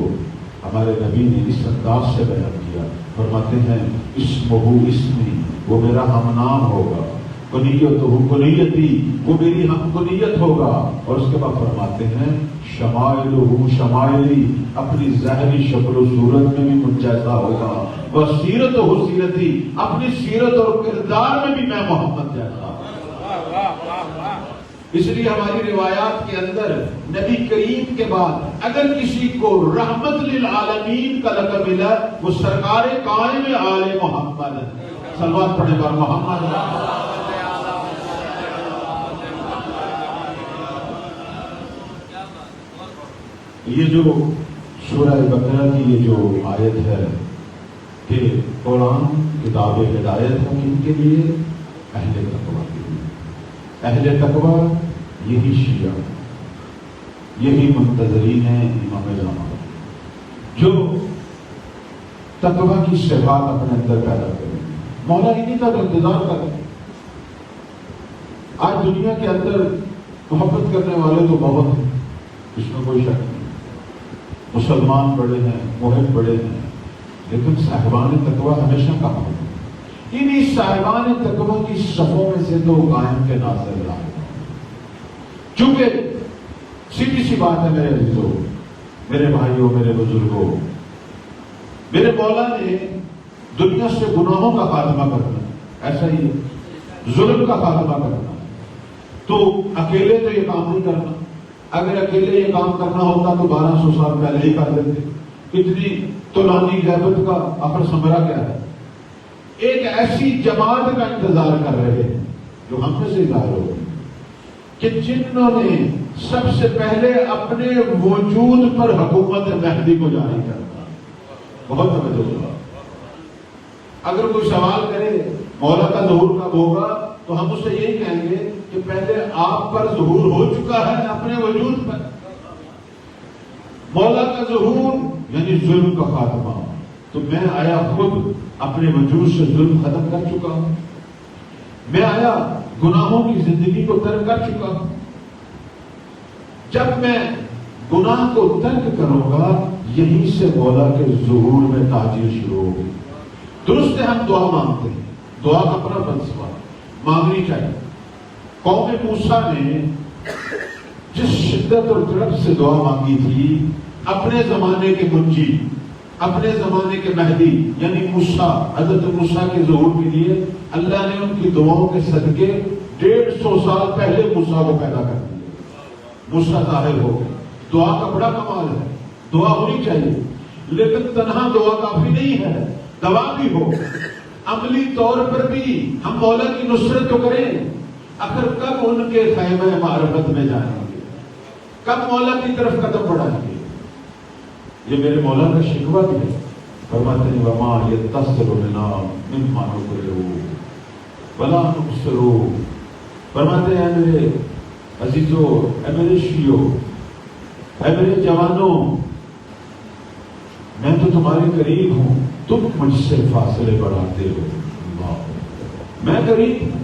ہمارے نبی نے اس انداز سے بیان کیا۔ فرماتے ہیں اسمہ اسمی، وہ میرا ہم نام ہوگا، کنیتہ کنیتی، وہ میری ہم کنیت ہوگا، اور اس کے بعد فرماتے ہیں شمائلہ شمائلی، اپنی ظاہری شکل و صورت میں بھی مجھ جیسا ہوگا، وہ سیرتہ سیرتی، اپنی سیرت اور کردار میں بھی میں محمد جیسا ہوں۔ اس لیے ہماری روایات کے اندر نبی کریم کے بعد اگر کسی کو رحمت للعالمین کا لقب ملا وہ سرکار قائم آل محمد ہے۔ صلوات پڑھیں بر محمد۔ یہ جو سورہ بقرہ کی یہ جو آیت ہے کہ قرآن کتاب ہدایت ہے ان کے لیے، اہل تقویٰ کے لیے۔ اہل تقویٰ یہی شیعہ، یہی منتظرین ہیں امام زمان، جو تقویٰ کی صفات اپنے اندر پیدا کریں۔ مولا انہی کا انتظار کریں۔ آج دنیا کے اندر محبت کرنے والے تو بہت ہیں، اس میں کوئی شک نہیں، مسلمان بڑے ہیں، موحد بڑے ہیں، لیکن صاحبان تقویٰ ہمیشہ کہاں ہیں؟ انہی صاحبان تقویٰ کی صفوں میں سے تو قائم کے ناصر رہا۔ چونکہ سیدھی سی بات ہے میرے عزیزوں، میرے بھائیوں، میرے بزرگوں، میرے مولا نے دنیا سے گناہوں کا خاتمہ کرنا، ایسا ہی ظلم کا خاتمہ کرنا، تو اکیلے تو یہ کام نہیں کرنا۔ اگر اکیلے یہ کام کرنا ہوتا تو 1200 سال پہلے ہی کر دیتے۔ اتنی طولانی غیبت کا آخر ثمرہ کیا ہے؟ ایک ایسی جماعت کا انتظار کر رہے ہیں جو ہم میں سے ظاہر ہو کہ جنہوں نے سب سے پہلے اپنے وجود پر حکومت مہدی کو جاری کرنا۔ بہت توجہ ہوگا۔ اگر کوئی سوال کرے مولا کا ظہور کب ہوگا تو ہم اس سے یہی کہیں گے کہ پہلے آپ پر ظہور ہو چکا ہے اپنے وجود پر۔ مولا کا ظہور یعنی ظلم کا خاتمہ، تو میں آیا خود اپنے وجود سے ظلم ختم کر چکا ہوں، میں آیا گناہوں کی زندگی کو ترک کر چکا ہوں۔ جب میں گناہ کو ترک کروں گا یہیں سے مولا کے ظہور میں تاجر شروع ہوگی۔ درست ہے ہم دعا مانگتے ہیں، دعا کا اپنا فلسفہ مانگنی چاہیے۔ قوم موسیٰ نے جس شدت اور طلب سے دعا مانگی تھی، اپنے زمانے کے منجی، اپنے زمانے کے مہدی یعنی موسیٰ، حضرت موسیٰ کے ظہور کے لیے اللہ نے ان کی دعاؤں کے صدقے 150 سال پہلے موسیٰ کو پیدا کر دیا۔ موسیٰ ظاہر ہو گئے۔ دعا کا بڑا کمال ہے، دعا ہونی چاہیے، لیکن تنہا دعا کافی نہیں ہے، دعا بھی ہو، عملی طور پر بھی ہم مولا کی نصرت تو کریں۔ آخر کب ان کے خیمہ معرفت میں جائیں گے، کب مولا کی طرف قدم بڑھائیں گے؟ یہ میرے مولا کا شکوہ بھی ہے۔ فرماتے ہیں وما یتصل بنا مما نقرہ ولا نبصر۔ فرماتے ہیں میرے عزیزو، اے میرے شیعو، اے میرے جوانوں، میں تو تمہارے قریب ہوں، تم مجھ سے فاصلے بڑھاتے ہو۔ میں قریب ہوں،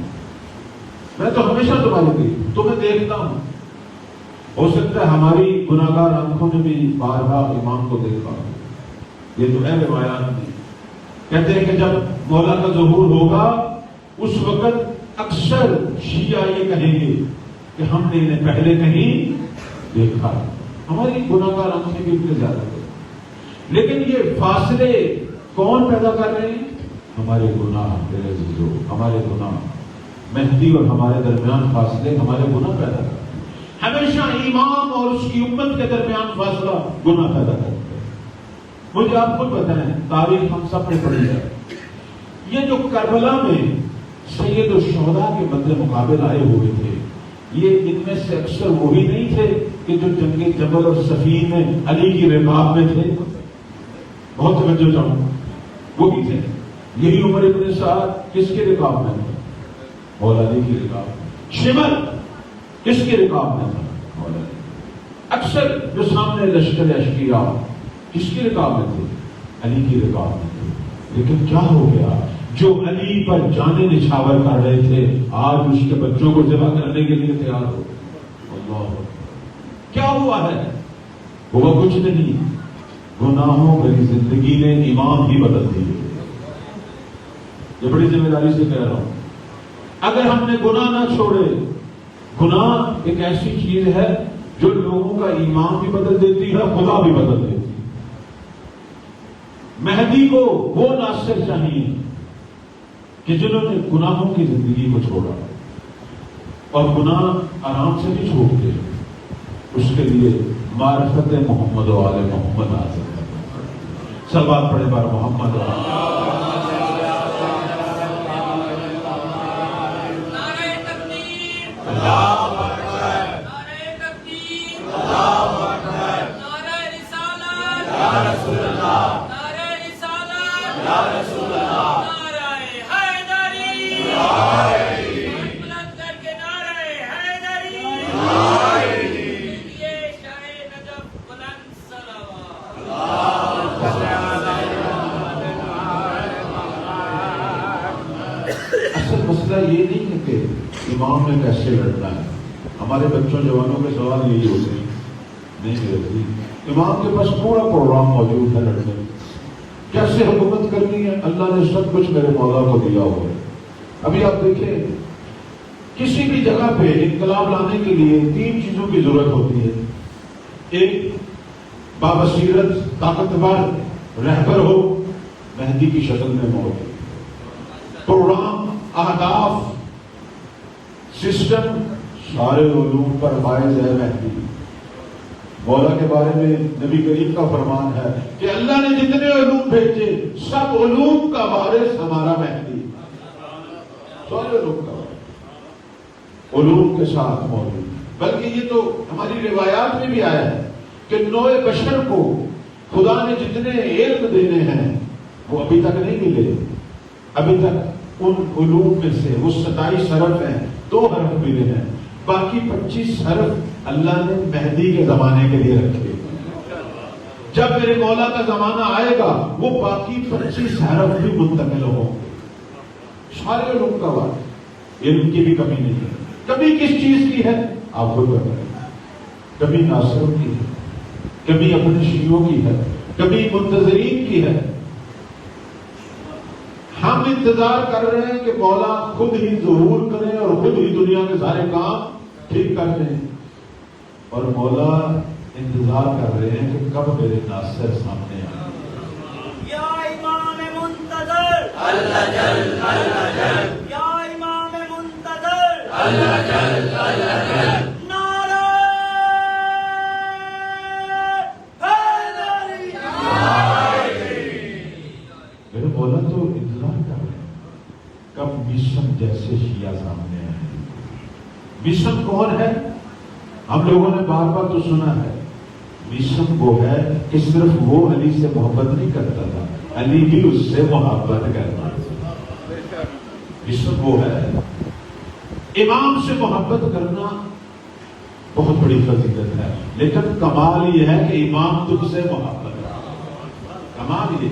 میں تو ہمیشہ تمہارے قریب ہوں، تمہیں دیکھتا ہوں۔ ہو سکتا ہے ہماری گناہگار آنکھوں نے بھی بار بار امام کو دیکھا، یہ تو ہے روایات میں۔ کہتے ہیں کہ جب مولا کا ظہور ہوگا اس وقت اکثر شیعہ یہ کہیں گے کہ ہم نے انہیں پہلے کہیں دیکھا، ہماری گناہگار آنکھیں بھی اتنے زیادہ ہیں، لیکن یہ فاصلے کون پیدا کر رہے ہیں؟ ہمارے گناہ میرے عزیزو، ہمارے گناہ، مہدی اور ہمارے درمیان فاصلے ہمارے گناہ پیدا کرتے ہیں۔ ہمیشہ امام اور اس کی امت کے درمیان فاصلہ گناہ پیدا کرتے ہیں۔ مجھے آپ خود بتائیں، تاریخ ہم سب نے پڑھی ہے، یہ جو کربلا میں سید الشہداء کے مد مقابل آئے ہوئے تھے، یہ ان میں سے اکثر وہی نہیں تھے کہ جو جنگ جبل اور صفین میں علی کی رکاب میں تھے؟ بہت توجہ چاہوں، وہ بھی تھے۔ یہی عمر ابن سعد کس کے رکاب میں تھا؟ مولا علی کی رکاب میں۔ شمر کس کی رکاب میں تھا؟ مولا علی۔ اکثر جو سامنے لشکر اشکیا کس کی رکاب میں تھے؟ علی کی رکاب میں تھے۔ لیکن کیا ہو گیا؟ جو علی پر جانیں نچھاور کر رہے تھے، آج اس کے بچوں کو ذبح کرنے کے لیے تیار ہو۔ اللہ، کیا ہوا ہے؟ ہوا کچھ نہیں، گناہوں بھری زندگی نے امام ہی بدل دیے۔ یہ بڑی ذمہ داری سے کہہ رہا ہوں، اگر ہم نے گناہ نہ چھوڑے، گناہ ایک ایسی چیز ہے جو لوگوں کا ایمان بھی بدل دیتی ہے، خدا بھی بدل دیتی ہے۔ مہدی کو وہ ناصر چاہیے کہ جنہوں نے گناہوں کی زندگی کو چھوڑا، اور گناہ آرام سے نہیں چھوڑتے، اس کے لیے معرفت محمد و آل محمد حاصل کرنا۔ صلوات پڑھے بار محمد و آل یہ نہیں ہے کہ امام نے کیسے لڑنا ہے۔ ہمارے بچوں جوانوں کے سوال یہی ہوتے ہیں، نہیں ہوتی۔ امام کے پاس پورا پروگرام موجود ہے لڑنے، کیسے حکومت کرنی ہے، اللہ نے سب کچھ میرے مولا کو دیا ہوا ہے۔ ابھی آپ دیکھیں، کسی بھی جگہ پہ انقلاب لانے کے لیے 3 چیزوں کی ضرورت ہوتی ہے۔ ایک، بابصیرت طاقتور رہبر ہو، مہدی کی شکل میں موجود، پروگرام، اہداف، سسٹم سارے علوم پر فائز ہے مہدی۔ مولا کے بارے میں نبی کریم کا فرمان ہے کہ اللہ نے جتنے علوم بھیجے سب علوم کا وارث ہمارا مہدی، سارے علوم کا وارث، علوم کے ساتھ موجود۔ بلکہ یہ تو ہماری روایات میں بھی آیا ہے کہ نوع بشر کو خدا نے جتنے علم دینے ہیں وہ ابھی تک نہیں ملے۔ ابھی تک ان علوم میں سے وہ 27 حرف ہیں، 2 حرف ملے ہیں، باقی 25 حرف اللہ نے مہدی کے زمانے کے لیے رکھے۔ جب میرے مولا کا زمانہ آئے گا وہ باقی 25 حرف بھی منتقل ہوں گے۔ سارے علوم کا وارث، علم کی بھی کمی نہیں ہے۔ کمی کس چیز کی ہے آپ خود بتائیں؟ کمی ناصروں کی ہے، کمی اپنے شیعوں کی ہے، کمی منتظرین کی ہے۔ ہم انتظار کر رہے ہیں کہ مولا خود ہی ظہور کرے اور خود ہی دنیا کے سارے کام ٹھیک کر دیں، اور مولا انتظار کر رہے ہیں کہ کب میرے ناصر سامنے آئے۔ یا امام منتظر اللہ جل اللہ جل، یا امام منتظر اللہ جل اللہ جل، نعرہ حیدری۔ میرے مولا تو انتظار کر رہے ہیں کب مشن جیسے شیعہ سامنے آئے۔ مشن کون ہے؟ ہم لوگوں نے بار بار تو سنا ہے، مشن وہ ہے کہ صرف وہ علی سے محبت نہیں کرتا تھا، علی بھی اس سے محبت کرتا تھا۔ مشن وہ ہے، امام سے محبت کرنا بہت بڑی فضیلت ہے، لیکن کمال یہ ہے کہ امام تم سے محبت کرتا۔ کمال یہ،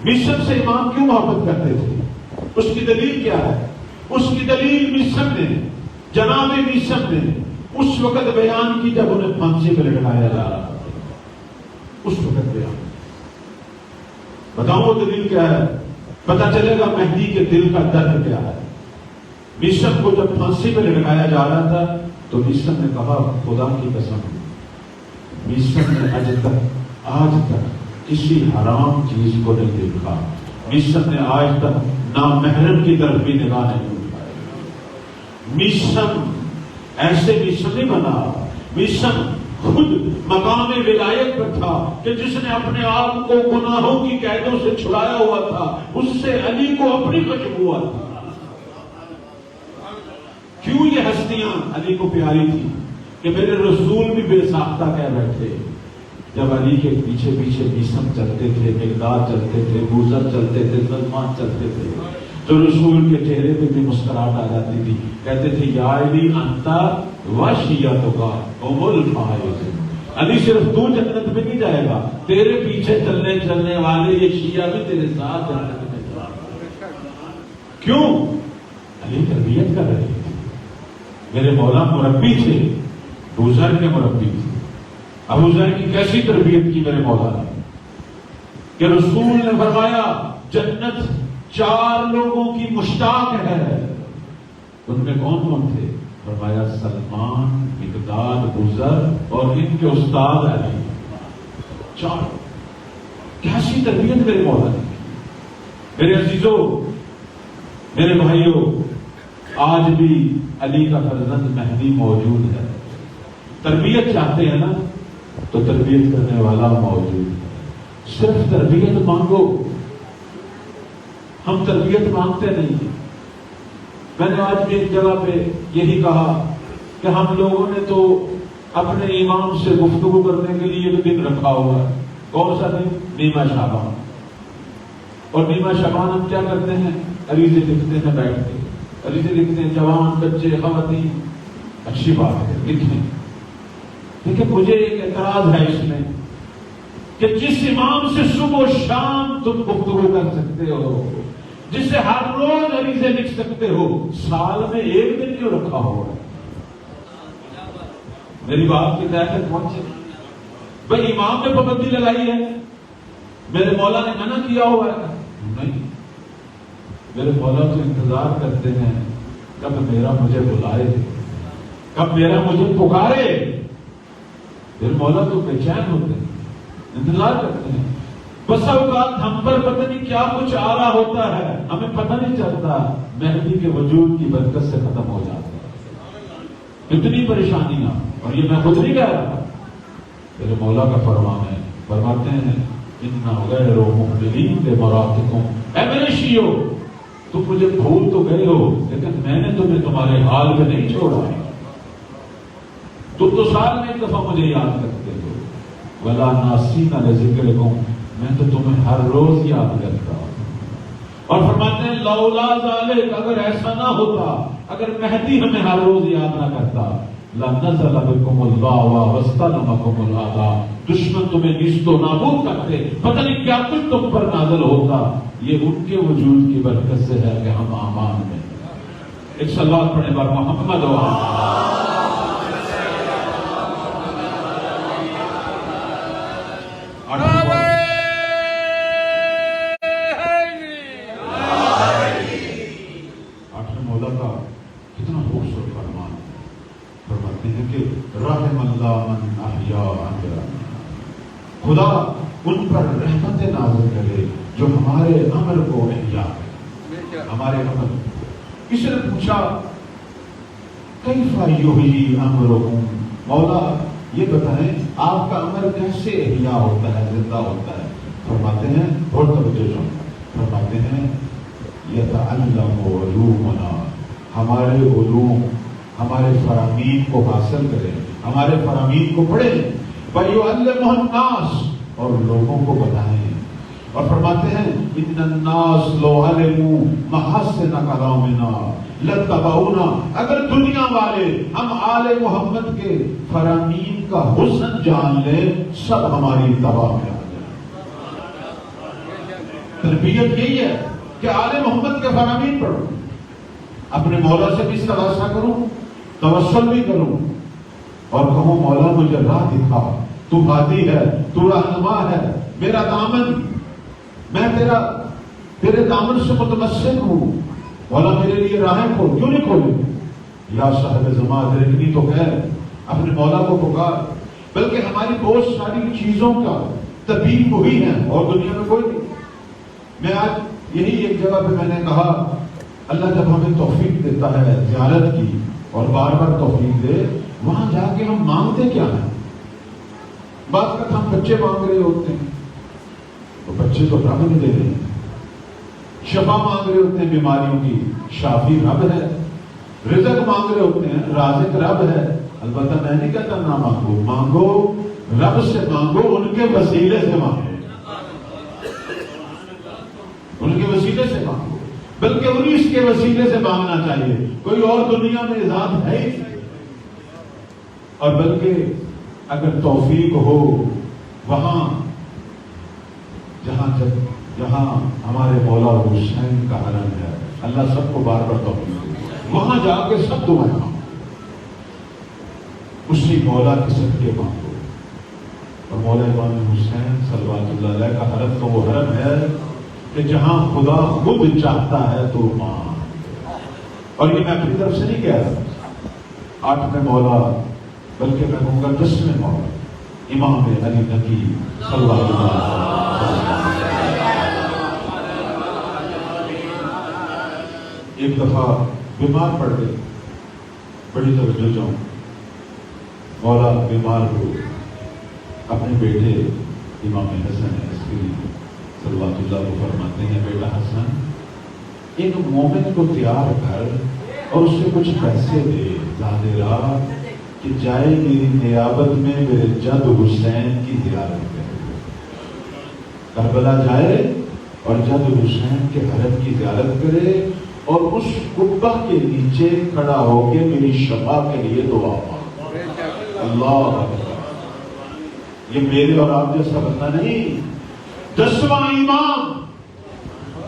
مشن سے امام کیوں محبت کرتے تھے؟ اس کی دلیل کیا ہے؟ اس کی دلیل مشن نے، جناب مشن نے اس وقت بیان کی جب انہیں پھانسی پہ لٹکایا جا رہا تھا، اس وقت بیان۔ بتاؤ وہ دلیل کیا ہے؟ پتہ چلے گا مہدی کے دل کا درد کیا ہے۔ میشم کو جب پھانسی پہ لٹکایا جا رہا تھا تو میشم نے کہا خدا کی قسم، میشم نے آج تک کسی حرام چیز کو نہیں دیکھا، میشم نے آج تک نامحرم کی طرف بھی نگاہ نہیں اٹھائی۔ میشم ایسے میشم نہیں بنا، میشم خود مقام ولایت پر تھا کہ جس نے اپنے آپ کو گناہوں کی قیدوں سے چھڑایا ہوا تھا، اس سے علی کو اپنی مجبور تھا۔ کیوں یہ ہستیاں علی کو پیاری تھی کہ میرے رسول بھی بے ساختہ کہہ بیٹھے۔ جب علی کے پیچھے پیچھے میثم چلتے تھے، مقداد چلتے تھے، بوذر چلتے تھے، سلمان چلتے تھے، تو رسول کے چہرے پہ بھی مسکراہٹ آ جاتی تھی، کہتے تھے یا علی انت وشیعتک هم الفائزون، علی صرف تو جنت میں نہیں جائے گا، تیرے پیچھے چلنے والے یہ شیعہ بھی تیرے ساتھ جنت میں جائیں گے۔ کیوں؟ علی تربیت کر رہے تھے، میرے مولا مربی تھے، ابو ذر کے مربی تھے۔ ابو ذر کی کیسی تربیت کی میرے مولا نے کہ رسول نے فرمایا جنت 4 لوگوں کی مشتاق ہے، ان میں کون کون تھے؟ فرمایا سلمان، مقداد، ابو ذر اور ان کے استاد علی، 4۔ کیسی تربیت میرے مولا نے کی۔ میرے عزیزوں، میرے بھائیوں، آج بھی علی کا فرزند مہدی موجود ہے۔ تربیت چاہتے ہیں نا تو تربیت کرنے والا موجود ہے، صرف تربیت مانگو۔ ہم تربیت مانگتے نہیں ہیں۔ میں نے آج بھی ایک جگہ پہ یہی کہا کہ ہم لوگوں نے تو اپنے امام سے گفتگو کرنے کے لیے ایک دن رکھا ہوا ہے۔ کون سا دن؟ نیمہ شعبان۔ اور نیمہ شعبان ہم کیا کرتے ہیں؟ عریضے لکھتے ہیں بیٹھ کے، عریضے لکھتے ہیں، جوان بچے خواتین، اچھی بات ہے لکھیں، لیکن مجھے ایک اعتراض ہے اس میں کہ جس امام سے صبح و شام تم گفتگو کر سکتے ہو، جس سے ہر روز عریضے لکھ سکتے ہو، سال میں ایک دن کیوں رکھا ہوا ہے؟ میری بات کی طرح تک پہنچے۔ بھائی امام نے پابندی لگائی ہے، میرے مولا نے منع کیا ہوا ہے؟ نہیں، میرے مولا تو انتظار کرتے ہیں کب میرا مجھے بلائے، کب میرا مجھے پکارے۔ میرے مولا تو بے چین ہوتے ہیں، انتظار کرتے ہیں۔ بس اوقات ہم پر پتہ نہیں کیا کچھ آ رہا ہوتا ہے، ہمیں پتہ نہیں چلتا، مہدی کے وجود کی برکت سے ختم ہو جاتا ہے۔ اتنی پریشانیاں، اور یہ میں خود نہیں کہہ رہا، میرے مولا کا فرمان ہے، فرماتے ہیں اِنَّ غَيْرُ مُحْمِلِينَ لِمَرَاتِكُمْ، اے میرے شیعو، تم مجھے بھول تو گئے ہو لیکن میں نے تمہیں تمہارے حال میں نہیں چھوڑا، تم تو سال میں ایک دفعہ مجھے یاد کرتے ہو۔ وَلَا نَاسِينَ لِذِكْرِكُمْ، میں تو تمہیں ہر روز یاد کرتا ہوں۔ اور فرماتے ہیں لولا ذالک، اگر ایسا نہ ہوتا، اگر مہدی ہمیں ہر روز یاد نہ کرتا، لَنَزَلَ بِكُمُ اللَّهُ وَاسْتَلَمَكُمُ الْعَذَابُ، دشمن تمہیں نیست و نابود کرتے، پتہ نہیں کیا کچھ تم پر نازل ہوتا۔ یہ ان کے وجود کی برکت سے ہے کہ ہم امان میں۔ ایک صلوات پڑھنے بار محمد و مولا کا کتنا خوبصورت فرمان، فرماتے ہیں کہ رحم اللہ من احیاء امرا، خدا ان پر رحمت نازل کرے جو ہمارے امر کو احیا کرے، ہمارے امر۔ کسی نے پوچھا کیف یحیی امرکم، مولا یہ بتائیں آپ کا امر کیسے احیا ہوتا ہے، زندہ ہوتا ہے؟ فرماتے ہیں، اور توجہ سن، فرماتے ہیں یتعلم علومنا، ہمارے علوم، ہمارے فرامین کو حاصل کریں، ہمارے فرامین کو پڑھیں، وَيُعَلِّمُهُ النَّاسِ، اور لوگوں کو بتائیں۔ اور فرماتے ہیں ان الناس لو علموا محاسن کلامنا لاتبعونا، اگر دنیا والے ہم آل محمد کے فرامین کا حسن جان لیں، سب ہماری اتباع میں آ جائیں۔ تربیت یہی ہے کہ آل محمد کے فرامین پڑھو، اپنے مولا سے بھی استغاثہ کروں، توسل بھی کروں، اور کہوں مولا مجھے راہ دکھا، تو ہادی ہے، تو رہنما ہے، میرا دامن، میں تیرے دامن سے متمسک ہوں، مولا میرے لیے راہیں کھول، کیوں نہیں کھولے؟ یا صاحب زمان ادرکنی تو کہہ، اپنے مولا کو پکار۔ بلکہ ہماری بہت ساری چیزوں کا طبیب وہی ہے اور دنیا میں کوئی نہیں۔ میں آج یہی ایک جگہ پہ میں نے کہا اللہ جب ہمیں توفیق دیتا ہے زیارت کی اور بار بار توفیق دے، وہاں جا کے ہم مانگتے کیا ہیں؟ بعض وقت ہم بچے مانگ رہے ہوتے ہیں تو بچے تو رب نہیں دے رہے ہیں، شفا مانگ رہے ہوتے ہیں بیماریوں کی، شافی رب ہے، رزق مانگ رہے ہوتے ہیں، رازق رب ہے۔ البتہ میں نہیں کہتا نہ مانگو، مانگو رب سے، مانگو ان کے وسیلے سے مانگو، ان کے وسیلے سے مانگو، بلکہ انیس کے وسیلے سے مانگنا چاہیے، کوئی اور دنیا میں ذات ہے ہی نہیں۔ اور بلکہ اگر توفیق ہو وہاں جہاں ہمارے مولا حسین کا حرم ہے، اللہ سب کو بار بار توفیق دے، وہاں جا کے سب دعائیں مانگو، اسی مولا کے صدقے مانگو۔ اور مولا امام حسین صلوات اللہ علیہ کا حرم تو وہ حرم ہے کہ جہاں خدا خود چاہتا ہے تو مانگ۔ اور یہ میں اپنی طرف سے نہیں کہہ رہا، 8ویں مولا بلکہ میں کہوں گا 10ویں مولا امام علی نقی صلوات اللہ علیہ۔ ایک دفعہ بیمار پڑ گئے، بڑی توجہ چاہوں، مولا بیمار ہو، اپنے بیٹے امام حسن عسکری صلوات اللہ کو فرماتے ہیں بیٹا حسن ایک مومن کو تیار کر اور اس سے کچھ پیسے دے ظاہرہ کہ جائے میری نیابت میں میرے جد حسین کی زیارت کرے، کربلا جائے اور جد حسین کے حرم کی زیارت کرے اور اس قبہ کے نیچے کھڑا ہو کے میری شفا کے لیے دعا مانگے۔ اللہ اکبر، یہ میرے اور آپ جیسا بندہ نہیں، 10واں امام۔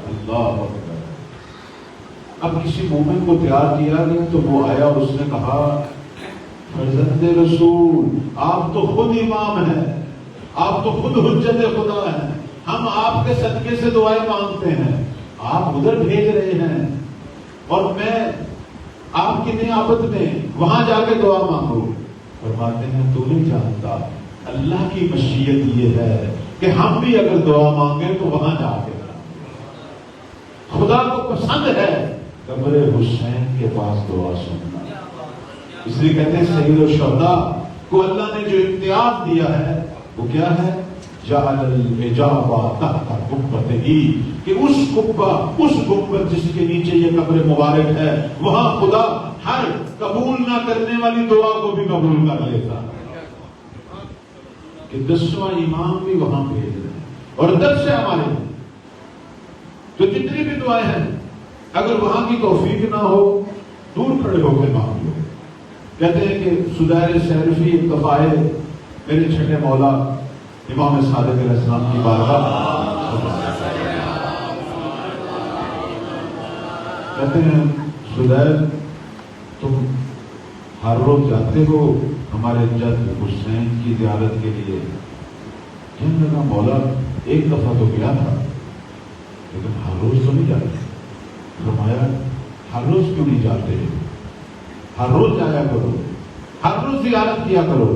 اللہ اکبر۔ اب کسی مومن کو تیار کیا گیا تو وہ آیا اور اس نے کہا فرزند رسول آپ تو خود امام ہیں، آپ تو خود حجت خدا ہیں، ہم آپ کے صدقے سے دعائیں مانگتے ہیں، آپ ادھر بھیج رہے ہیں اور میں آپ کی نیابت میں وہاں جا کے دعا مانگوں۔ فرماتے ہیں تو نہیں جانتا اللہ کی مشیت یہ ہے کہ ہم بھی اگر دعا مانگیں تو وہاں جا کے خدا کو پسند ہے قبر حسین کے پاس دعا سننا۔ اس لیے کہتے ہیں سید الشہداء کو اللہ نے جو امتیاز دیا ہے وہ کیا ہے؟ جعل الاجابہ تحت قبتہ، کہ اس قبہ، اس گنبد جس کے نیچے یہ قبر مبارک ہے، وہاں خدا ہر قبول نہ کرنے والی دعا کو بھی قبول کر لیتا ہے، کہ 10واں امام بھی وہاں بھیج رہے ہیں اور 10 سے ہمارے تو جتنی بھی دعائیں ہیں اگر وہاں کی توفیق نہ ہو دور کھڑے ہو کے مانگ لو۔ کہتے ہیں کہ سدیر سیرفی ایک دفعہ میرے چھٹے مولا امام صادق علیہ السلام کی بارگاہ، کہتے ہیں سدیر تم ہر روز جاتے ہو ہمارے جد حسین کی زیارت کے لیے؟ کہنے لگا مولا ایک دفعہ تو گیا تھا لیکن ہر روز تو نہیں جاتے۔ فرمایا ہر روز کیوں نہیں جاتے؟ ہر روز جایا کرو، ہر روز زیارت کیا کرو۔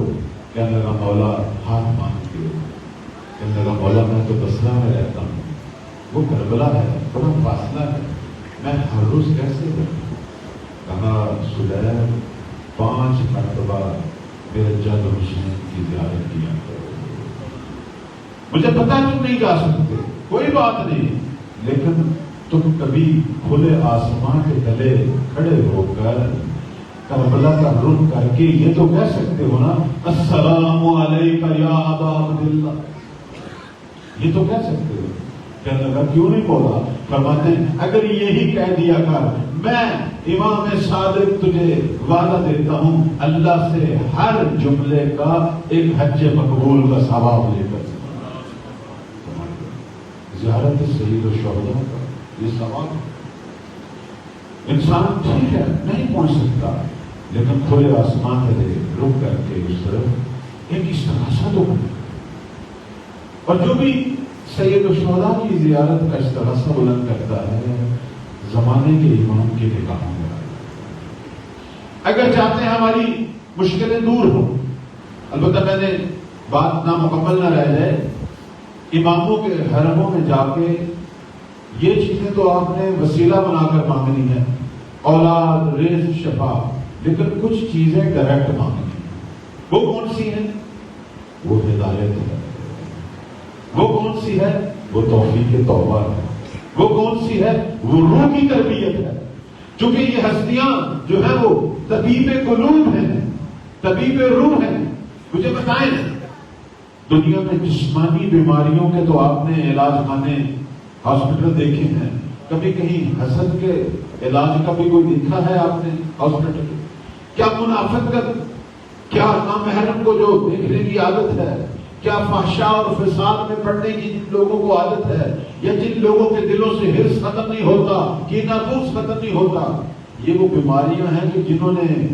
کہنے لگا مولا ہاتھ مانگتے ہو؟ کہنے لگا مولا میں تو بصرہ میں رہتا ہوں، وہ کربلا ہے، بڑا فاصلہ ہے، میں ہر روز کیسے کروں؟ کہا سدیر 5 مرتبہ میرے جد حسین کی زیارت کیا کرو۔ مجھے پتا تم نہیں جا سکتے، کوئی بات نہیں، لیکن تم کبھی کھلے آسمان کے تلے کھڑے ہو کر کربلا کا رخ کر کے یہ تو کہہ سکتے ہو نا السلام علیکہ یا ابا عبداللہ، یہ تو کہہ سکتے ہو۔ کہنے لگا کیوں نہیں بولا؟ فرماتے ہیں اگر یہی کہہ دیا کر میں امام صادق تجھے وعدہ دیتا ہوں اللہ سے ہر جملے کا ایک حج مقبول کا ثواب لے کر زیارت سید الشہداء کا یہ ثواب۔ انسان ٹھیک ہے نہیں پہنچ سکتا لیکن کھلے آسمان میں رک کر کے اس طرف ایک استغاثہ تو کرے، اور جو بھی سید الشہداء کی زیارت کا استغاثہ بلند کرتا ہے زمانے کے امام کی نگاہوں میں اگر چاہتے ہیں ہماری مشکلیں دور ہوں، البتہ میں نے بات نامکمل نہ رہ جائے، اماموں کے حرموں میں جا کے یہ چیزیں تو آپ نے وسیلہ بنا کر مانگنی ہے، اولاد، رزق، شفا، لیکن کچھ چیزیں ڈائریکٹ مانگنی ہیں۔ وہ کون سی ہیں؟ وہ ہدایت ہے۔ وہ کون سی ہے؟ وہ توفیق توبہ ہے۔ وہ کون سی ہے؟ وہ روح کی تربیت ہے۔ چونکہ یہ ہستیاں جو ہیں وہ طبیب قلوب ہیں، طبیب روح ہیں۔ مجھے بتائیں، دنیا میں جسمانی بیماریوں کے تو آپ نے علاج خانے، ہاسپٹل دیکھے ہیں، کبھی کہیں حسد کے علاج کا بھی کوئی دیکھا ہے آپ نے ہاسپٹل؟ کیا منافقت کا، کیا نامحرم کو جو دیکھنے کی عادت ہے، کیا فحشاء اور فساد میں پڑنے کی جن لوگوں کو عادت ہے، یا جن لوگوں کے دلوں سے حرص ختم نہیں ہوتا، کینہ بغض ختم نہیں ہوتا، یہ وہ بیماریاں ہیں کہ جنہوں نے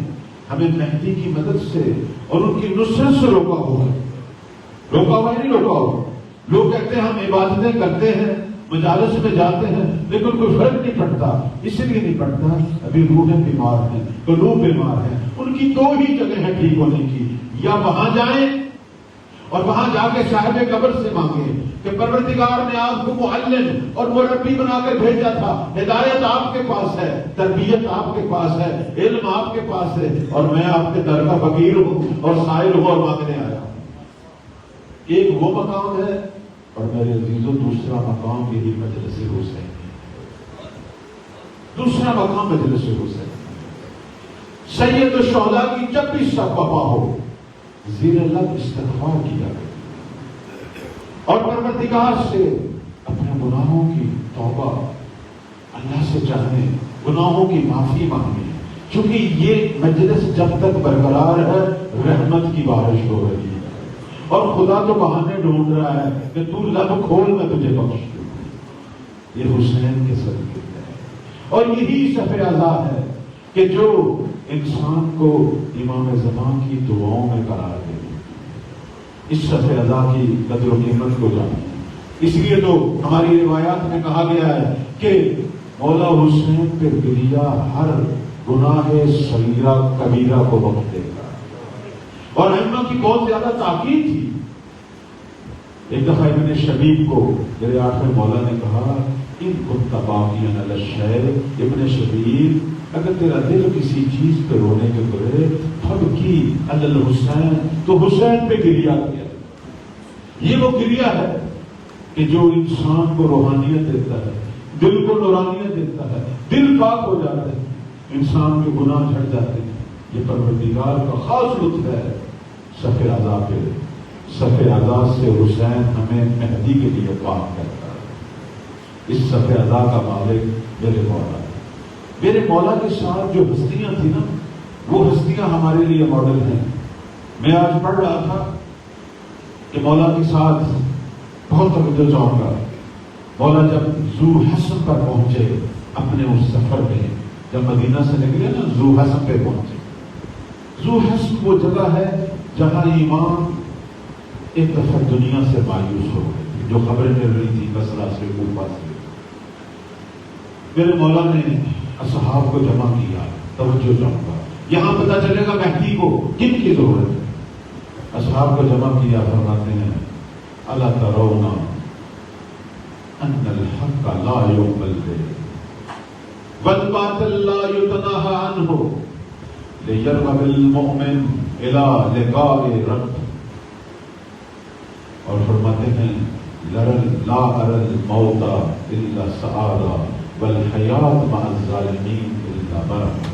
ہمیں مہدی کی مدد سے اور ان کی نصرت سے روکا ہوا ہے۔ روکا ہوا نہیں روکا ہوا۔ لوگ کہتے ہیں ہم عبادتیں کرتے ہیں، مجالس میں جاتے ہیں، لیکن کوئی فرق نہیں پڑتا۔ اس لیے نہیں پڑتا، ابھی روحیں بیمار ہیں، قلوب بیمار ہیں۔ ان کی دو ہی جگہ ہے ٹھیک ہونے کی، یا وہاں جائیں اور وہاں جا کے صاحب قبر سے مانگے کہ پروردگار نے آپ کو معلم اور مربی بنا کر بھیجا تھا، ہدایت آپ کے پاس ہے، تربیت آپ کے پاس ہے، علم آپ کے پاس ہے، اور میں آپ کے در کا فقیر ہوں اور سائل ہوں اور مانگنے آیا ہوں۔ ایک وہ مقام ہے، اور میرے عزیزوں دوسرا مقام یہی مجلس حسین۔ دوسرا مقام مجلس حسین۔ سید الشہداء کی جب بھی سب وفا ہو، زیر لب استغفار کیا اور پروردگار سے اپنے گناہوں کی توبہ اللہ سے چاہنے، گناہوں کی معافی مانگے، کیونکہ یہ مجلس جب تک برقرار ہے رحمت کی بارش ہو رہی ہے، اور خدا تو بہانے ڈھونڈ رہا ہے کہ تو لب کھول میں تجھے بخش دوں۔ یہ حسین کے صدقے ہے، اور یہی صف عزا ہے کہ جو انسان کو امام زمان کی دعاؤں میں قرار دے۔ اس صف عزا کی قدر و قیمت کو جانیں۔ اس لیے تو ہماری روایات میں کہا گیا ہے کہ مولا حسین پہ گریہ ہر گناہ صغیرہ کبیرہ کو بخش دے گا۔ اور ائمہ کی بہت زیادہ تاکید تھی۔ ایک دفعہ ابن شبیب کو میرے آٹھویں مولا نے کہا، ان كنت باقيا على الشيء، ابن شبیب اگر تیرا دل کسی چیز پہ رونے کے برے فبکی علی الحسین، تو حسین پہ گریہ کیا۔ یہ وہ گریہ ہے کہ جو انسان کو روحانیت دیتا ہے، دل کو نورانیت دیتا ہے، دل پاک ہو جاتا ہے، انسان کے گناہ جھڑ جاتے ہیں۔ یہ پروردگار کا خاص لطف ہے صف عزا پہ۔ صف عزا سے حسین ہمیں مہدی کے لیے پاک کرتا ہے۔ اس صف عزا کا مالک میرے مولا ہے۔ میرے مولا کے ساتھ جو ہستیاں تھیں نا، وہ ہستیاں ہمارے لیے ماڈل ہیں۔ میں آج پڑھ رہا تھا کہ مولا کے ساتھ بہت توجہ چاہوں گا۔ مولا جب ذو حسن پر پہنچے اپنے اس سفر میں، جب مدینہ سے نکلے نا ذو حسن پہ پہنچے۔ ذو حسن وہ جگہ ہے جہاں امام ایک دفعہ دنیا سے مایوس ہو گئے تھے، جو خبریں مل رہی تھی بصرہ سے، کوفہ سے۔ میرے مولا نے اصحاب کو جمع کیا، توجہ چاہوں گا، یہاں پتہ چلے گا مہدی کو کن کی ضرورت ہے۔ اصحاب کو جمع کیا، فرماتے ہیں الا ترون ان الحق لا يقبل والباطل لا يتناهى عنه ليرغب المؤمن الى لقاء رب۔ اور فرماتے ہیں لا ارى الموت الا سعادہ والحیات مع الظالمین الا مرض۔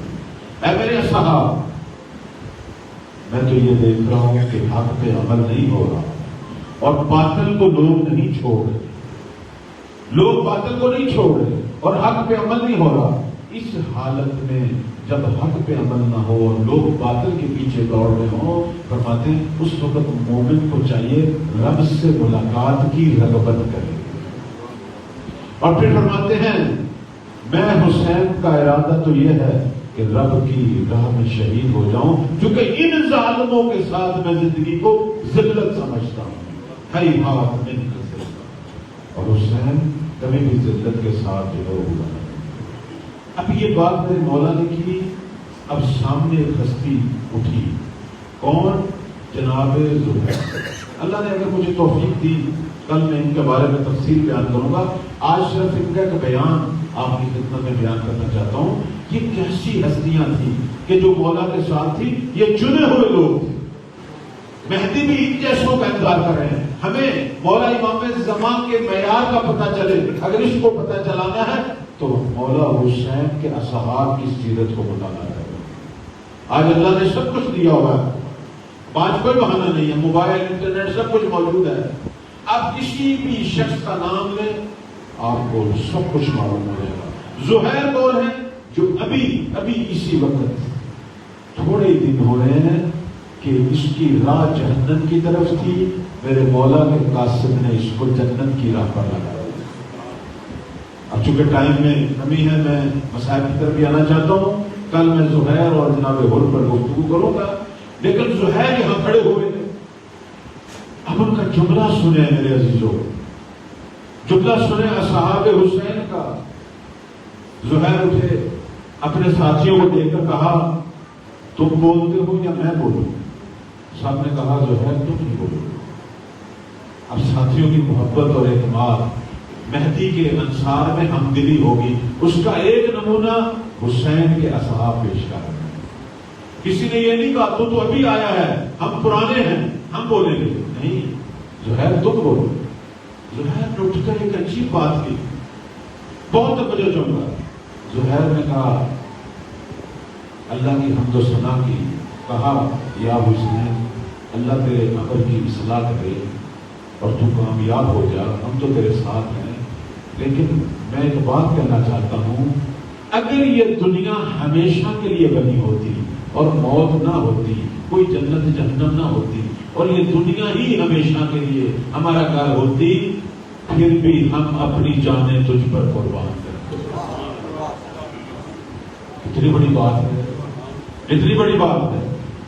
اے میرے صحابہ، میں تو یہ دیکھ رہا ہوں کہ حق پہ عمل نہیں ہو رہا، اور باطل کو لوگ نہیں چھوڑ رہے، لوگ باطل کو نہیں چھوڑ رہے اور حق پہ عمل نہیں ہو رہا۔ اس حالت میں جب حق پہ عمل نہ ہو اور لوگ باطل کے پیچھے دوڑ رہے ہوں، فرماتے ہیں اس وقت مومن کو چاہیے رب سے ملاقات کی رغبت کرے۔ اور پھر فرماتے ہیں میں حسین کا ارادہ تو یہ ہے کہ رب کی راہ میں شہید ہو جاؤں، کیونکہ ان ظالموں کے ساتھ میں زندگی کو ذلت سمجھتا ہوں۔ ہاتھ میں نکل، اور حسین کبھی بھی ذلت کے ساتھ جو ہوا۔ اب یہ بات میرے مولا نے کی، اب سامنے ایک ہستی اٹھی، کون؟ جناب زہیر۔ اللہ نے اگر مجھے توفیق دی کل میں ان کے بارے میں تفصیل بیان کروں گا، آج صرف ان کا ایک بیان آپ کی خدمت میں بیان کرنا چاہتا ہوں۔ یہ کیسی ہستیاں تھیں کہ جو مولا کے ساتھ تھی، یہ چنے ہوئے لوگ تھے۔ مہدی بھی ان جیسوں کا انتظار کر رہے ہیں۔ ہمیں مولا امام زمان کے معیار کا پتہ چلے، اگر اس کو پتہ چلانا ہے تو مولا حسین کے اصحاب کی سیرت کو مطالعہ کریں۔ آج اللہ نے سب کچھ دیا ہوا ہے، آج کوئی بہانہ نہیں ہے، موبائل، انٹرنیٹ سب کچھ موجود ہے۔ آپ کسی بھی شخص کا نام لیں، آپ کو سب کچھ معلوم ہو جائے گا۔ زہیر کون ہے؟ جو ابھی اسی وقت تھوڑے ہی دن ہو رہے ہیں کہ اس کی راہ جہنم کی طرف تھی، میرے مولا کے قاصد نے اس کو جنت کی راہ پر لگایا۔ اب چونکہ ٹائم میں کمی ہے، میں مسائل کی طرف بھی آنا چاہتا ہوں، کل میں زہیر اور جناب غل پر گفتگو کروں گا، لیکن زہیر یہاں کھڑے ہوئے تھے۔ اب ان کا جملہ سنیں میرے عزیزوں، جملہ سنیں اصحاب حسین کا۔ زہیر اٹھے، اپنے ساتھیوں کو دیکھ کر کہا، تم بولتے ہو یا میں بولوں؟ سب نے کہا زہیر تم ہی بولو۔ اب ساتھیوں کی محبت اور اعتماد، مہدی کے انصار میں ہمدلی ہوگی، اس کا ایک نمونہ حسین کے اصحاب پیش کر رہے ہیں۔ کسی نے یہ نہیں کہا تو ابھی آیا ہے، ہم پرانے ہیں، ہم بولیں گے، نہیں، زہیر تم بولو۔ زہیر نے اٹھ کر ایک عجیب بات کی، بہت توجہ چاہوں گا۔ زہیر نے کہا، اللہ کی حمد و ثنا کی، کہا یا حسین اللہ تیرے عمل کی اصلاح کرے اور تو کامیاب ہو جا، ہم تو تیرے ساتھ ہیں، لیکن میں ایک بات کہنا چاہتا ہوں، اگر یہ دنیا ہمیشہ کے لیے بنی ہوتی اور موت نہ ہوتی، کوئی جنت جہنم نہ ہوتی اور یہ دنیا ہی ہمیشہ کے لیے ہمارا گھر ہوتی، پھر بھی ہم اپنی جانیں تجھ پر قربان کرتے۔ اتنی بڑی بات ہے، اتنی بڑی بات ہے۔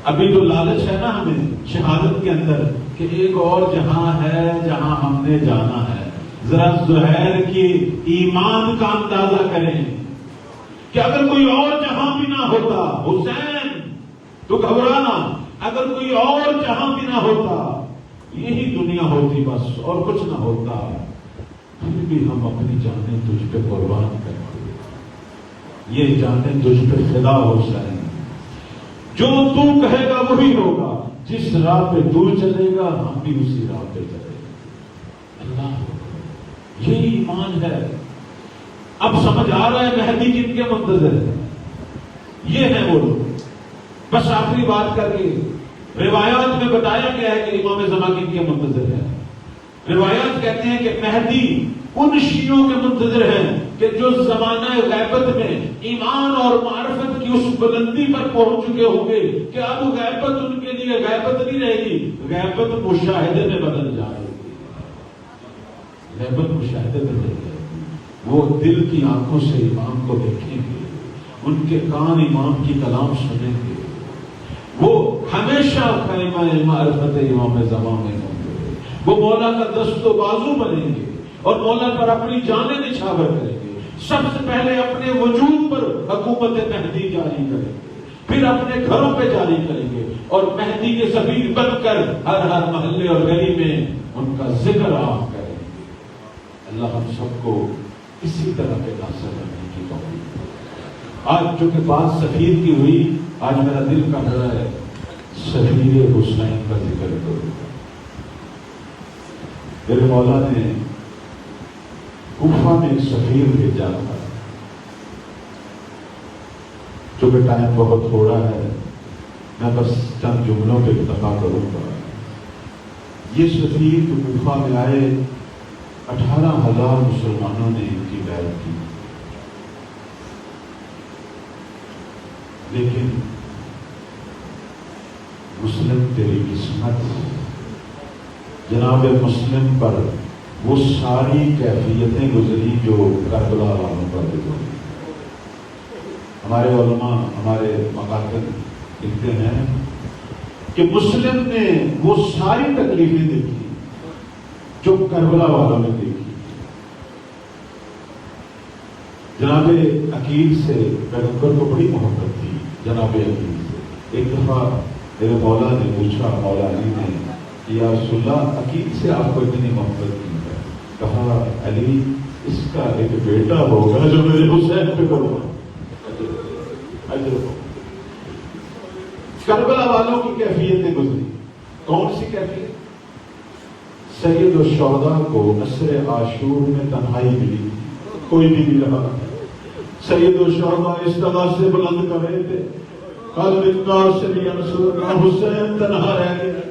ابھی تو لالچ ہے نا ہمیں شہادت کے اندر کہ ایک اور جہاں ہے جہاں ہم نے جانا ہے۔ ذرا زہیر کی ایمان کا اندازہ کریں کہ اگر کوئی اور جہاں بھی نہ ہوتا، حسین تو گھبرانا، اگر کوئی اور جہاں بھی نہ ہوتا، یہی دنیا ہوتی بس اور کچھ نہ ہوتا، پھر بھی ہم اپنی جانیں تجھ پہ قربان کرتے، یہ جانیں تجھ پہ فدا ہو جائیں۔ جو تو کہے گا وہی ہوگا، جس راہ پہ تو چلے گا ہم بھی اسی راہ پہ چلے گا۔ اللہ، یہ ایمان ہے۔ اب سمجھ آ رہا ہے مہدی کن کے منتظر ہے؟ یہ ہے وہ لوگ۔ بس آخری بات کر کے، روایات میں بتایا گیا ہے کہ امام زمان کن کے منتظر ہے۔ روایات کہتے ہیں کہ مہدی ان شیعوں کے منتظر ہیں کہ جو زمانہ غیبت میں ایمان اور معرفت کی اس بلندی پر پہنچ چکے ہوں گے کہ اب غیبت ان کے لیے غیبت نہیں رہے گی، غیبت مشاہدے میں بدل جائے گی، غیبت مشاہدے میں بدل جائے گی۔ وہ دل کی آنکھوں سے امام کو دیکھیں گے، ان کے کان امام کی کلام سنیں گے، وہ ہمیشہ خیمہ معرفت امام زمان میں ہوں گے، وہ مولا کا دست و بازو بنیں گے اور مولا پر اپنی جانیں نچھاور کریں گے۔ سب سے پہلے اپنے وجود پر حکومت مہدی جاری کریں گے، پھر اپنے گھروں پہ جاری کریں گے اور مہدی کے سفیر بن کر ہر محلے اور گلی میں ان کا ذکر عام کریں گے۔ اللہ ہم سب کو اسی طرح کے ناصر بننے کی توفیق۔ آج چونکہ بات سفیر کی ہوئی، آج میرا دل کر رہا ہے سفیر حسین کا ذکر کروں۔ میرے مولا نے کوفہ میں ایک سفیر بھیجا تھا، چونکہ ٹائم بہت تھوڑا ہے میں بس چند جملوں پہ اکتفا کروں گا۔ یہ سفیر جو کوفہ میں آئے، 18,000 مسلمانوں نے ان کی بیعت کی، لیکن مسلم تیری قسمت، جناب مسلم پر وہ ساری کیفیتیں گزری جو کربلا والوں پر گزری۔ ہمارے علماء، ہمارے مقاتل لکھتے ہیں کہ مسلم نے وہ ساری تکلیفیں دیکھی جو کربلا والوں نے دیکھی۔ جناب عقیل سے پیغمبر کو بڑی محبت تھی. جناب عقیل سے ایک دفعہ میرے مولا نے پوچھا، مولا علی نے، یا رسول اللہ عقیل سے آپ کو اتنی محبت کی ہے؟ کہا علی اس کا ایک بیٹا ہوگا جو میرے حسین پہ کروں. کربلا والوں کی کیفیتیں گزری. کون سی کیفیت؟ سید الشہداء کو عصر عاشور میں تنہائی ملی، کوئی بھی نہیں رہا. سید الشہداء اس طرح سے بلند کر رہے تھے، حسین تنہا رہ گیا.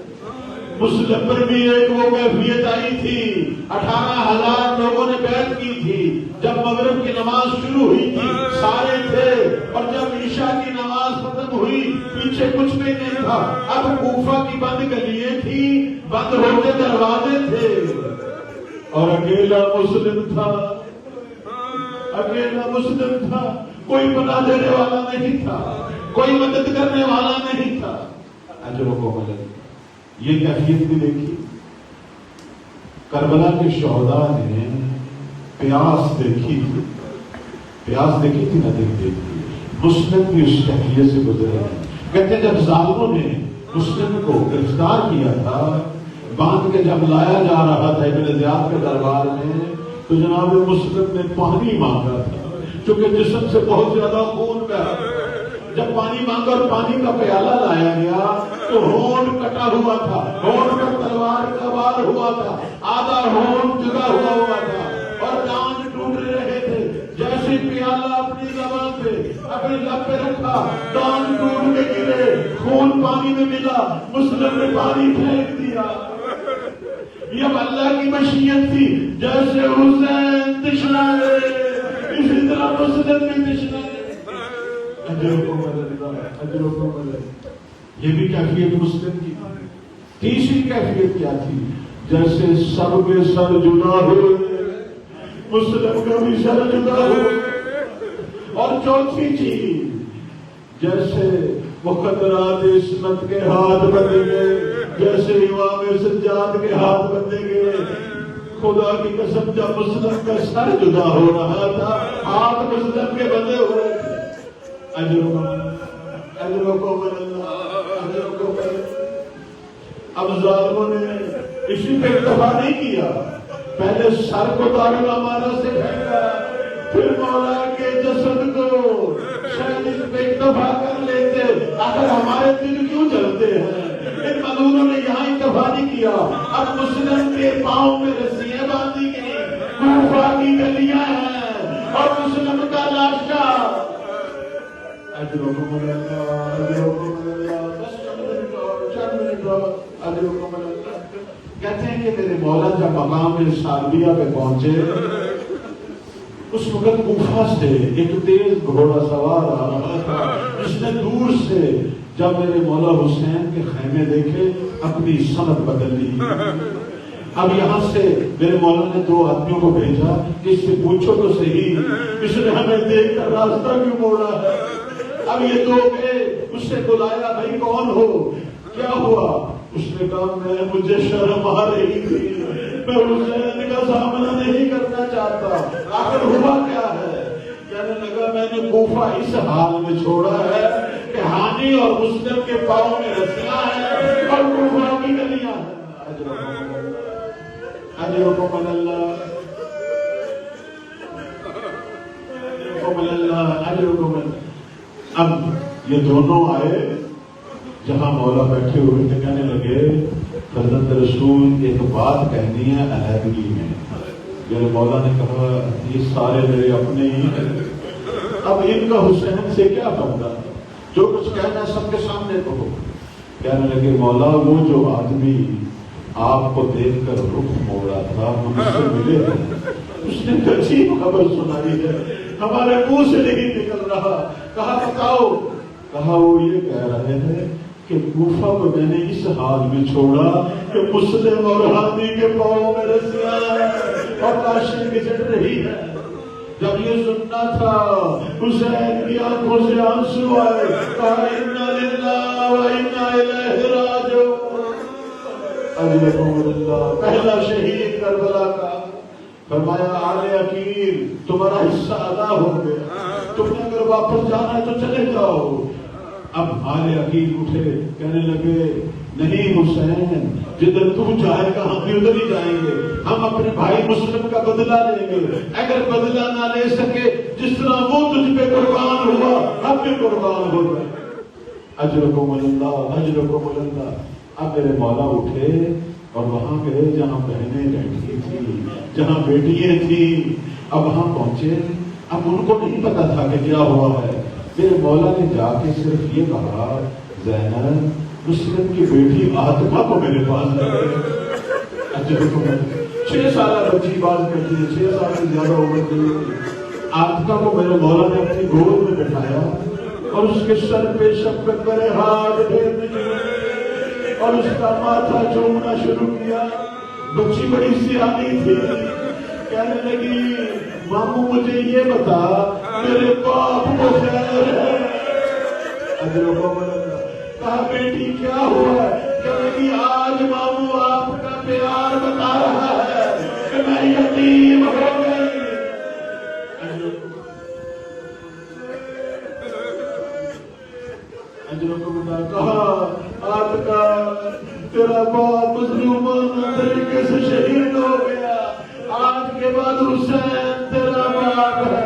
مسلم پر بھی ایک وہ کیفیت آئی تھی. 18,000 لوگوں نے بیعت کی تھی. جب مغرب کی نماز شروع ہوئی تھی سارے تھے، اور جب عشاء کی نماز ختم ہوئی پیچھے کچھ بھی نہیں تھا. اب کوفہ کی بند گلیاں تھی، بند ہوتے دروازے تھے، اور اکیلا مسلم تھا. اکیلا مسلم تھا، کوئی پناہ دینے والا نہیں تھا، کوئی مدد کرنے والا نہیں تھا. اجر و مدد یہ کیفیت بھی دیکھی. کربلا کے شہداء نے پیاس دیکھی تھی، پیاس دیکھی تھی نہ دیکھی. مسلم بھی اس کیفیت سے گزرے ہیں. کہتے ہیں جب ظالموں نے مسلم کو گرفتار کیا تھا، باندھ کے جب لایا جا رہا تھا ابن زیاد کے دربار میں، تو جناب مسلم نے پانی مانگا تھا، چونکہ جسم سے بہت زیادہ خون بہا. جب پانی مانگا اور پانی کا پیالہ لایا گیا تو ہونٹ کٹا ہوا تھا، ہونٹ پر تلوار کا وار ہوا تھا، آدھا ہونٹ جدا ہوا تھا اور کان ٹوٹ رہے تھے. جیسے پیالہ اپنی زبان پہ اپنے لب پہ رکھا، کان ٹوٹ کے گرے، خون پانی میں ملا، مسلم نے پانی پھینک دیا. یہ اللہ کی مشیت تھی. جیسے حسین تشنا ہے اسی طرح مسلم بھی تشنا ہے. یہ بھی کیفیت مسلم کی. تیسری کیفیت کیا تھی؟ جیسے سب کے سر جدا ہوئے، مسلم کا بھی سر جدا ہوئے. اور چوتھی چیز، جیسے مقدرات عصمت کے ہاتھ بندے گئے، جیسے امام سجاد کے ہاتھ بندے گئے. خدا کی قسم جب مسلم کا سر جدا ہو رہا تھا، ہاتھ مسلم کے بندے ہو رہے تھے. اب ظالموں نے اسی پہ اکتفا نہیں کیا، پہلے سر کو دارالامانہ سے پھینکا، پھر مولا کے جسد کو. شاید اس پہ اکتفا کر لیتے، آخر ہمارے دل کیوں جلتے ہیں. ان ملونوں نے یہاں اکتفا نہیں کیا. اب مسلم کے پاؤں میں رسیاں باندھی گئی، کوفہ کی گلیاں ہیں اور مسلم کا لاشا. کہتے ہیں کہ میرے مولا جب مقام سالبیہ پہ پہنچے، اس وقت کوفہ سے ایک تیز گھوڑا سوار آ رہا تھا، جس نے دور سے جب میرے مولا حسین کے خیمے دیکھے اپنی سمت بدل لی. اب یہاں سے میرے مولا نے 2 آدمیوں کو بھیجا کہ اس سے پوچھو تو صحیح، اس نے ہمیں دیکھ کر راستہ کیوں موڑا ہے. اب یہ 2 گئے، اس سے بلایا، بھائی کون ہو، کیا ہوا؟ اس نے کہا مجھے شرم آ رہی تھی، میں حسین کا سامنا نہیں کرنا چاہتا. آخر ہوا کیا ہے؟ کہنے لگا میں نے کوفہ اس حال میں چھوڑا ہے کہ ہانی اور مسلم کے پاؤں میں رسیاں ہیں اور کوفہ کی گلیاں ہیں. اجرکم اللہ، اجرکم اللہ. اب یہ دونوں آئے جہاں مولا بیٹھے ہوئے تھے، کہنے لگے فرزند رسول ایک بات کہنی ہے علیحدگی میں. میرے مولا نے کہا یہ سارے میرے اپنے ہی ہیں، اب ان کا حسین سے کیا بنتا، جو کچھ کہنا سب کے سامنے کہو. کہنے لگے مولا وہ جو آدمی آپ کو دیکھ کر رخ موڑا تھا وہ مجھ سے ملے ہیں، اس نے عجیب خبر سنائی ہے، ہمارے منہ سے نہیں نکل رہا. کہا بتاؤ. کہا وہ یہ کہہ رہے ہیں کہ کوفہ کو میں نے اس حال میں چھوڑا کہ مسلم اور ہانی کے پاؤں میں رسیاں اور لاشیں گزر رہی ہے. جب یہ سننا تھا حسین کی آنکھوں سے آنسو آئے. کہا انا للہ و انا الیہ راجعون. پہلا شہید کربلا کا فرمایا آل عقیل تمہارا حصہ ادا ہو گیا، تم نے اگر واپس جانا ہے تو چلے جاؤ۔ اب آل عقیل اٹھے، کہنے لگے نہیں حسین، جدھر تو جائے گا ہم بھی ادھر ہی جائیں گے، ہم اپنے بھائی مسلم کا بدلہ لیں گے، اگر بدلہ نہ لے سکے جس طرح وہ تجھ پہ قربان ہوا ہم بھی قربان ہو جائیں۔ اجرکم اللہ اجرکم اللہ۔ اب میرے مولا اٹھے اور وہاں گئے جہاں بہنیں بیٹھی تھی، جہاں بیٹیاں تھیں، اب وہاں پہنچے۔ اب ان کو نہیں پتا تھا کہ کیا ہوا ہے۔ میرے مولا نے جا کے صرف یہ کہا زینب مسلم کی بیٹی عاطفہ کو میرے پاس لے۔ 6 سالہ بچی بات کرتی ہے، 6 سال سے زیادہ عمر کی عاطفہ کو میرے مولا نے اپنی گود میں بٹھایا اور اس کے سر پہ شفقت بھرے ہاتھ پھیرنے لگے اور اس کا ماتھا چومنا شروع کیا۔ بچی بڑی سیانی تھی، کہنے لگی ماموں مجھے یہ بتا میرے باپ کو خیر ہے؟ کہا بیٹی کیا ہوا ہے؟ کہنے لگی آج ماموں آپ کا پیار بتا رہا ہے کہ میں یتیم ہو گئی۔ کہا آپ کا تیرا باپ مظلومانہ طریقے سے شہید ہو گیا، آج کے بعد حسین تیرا باپ ہے۔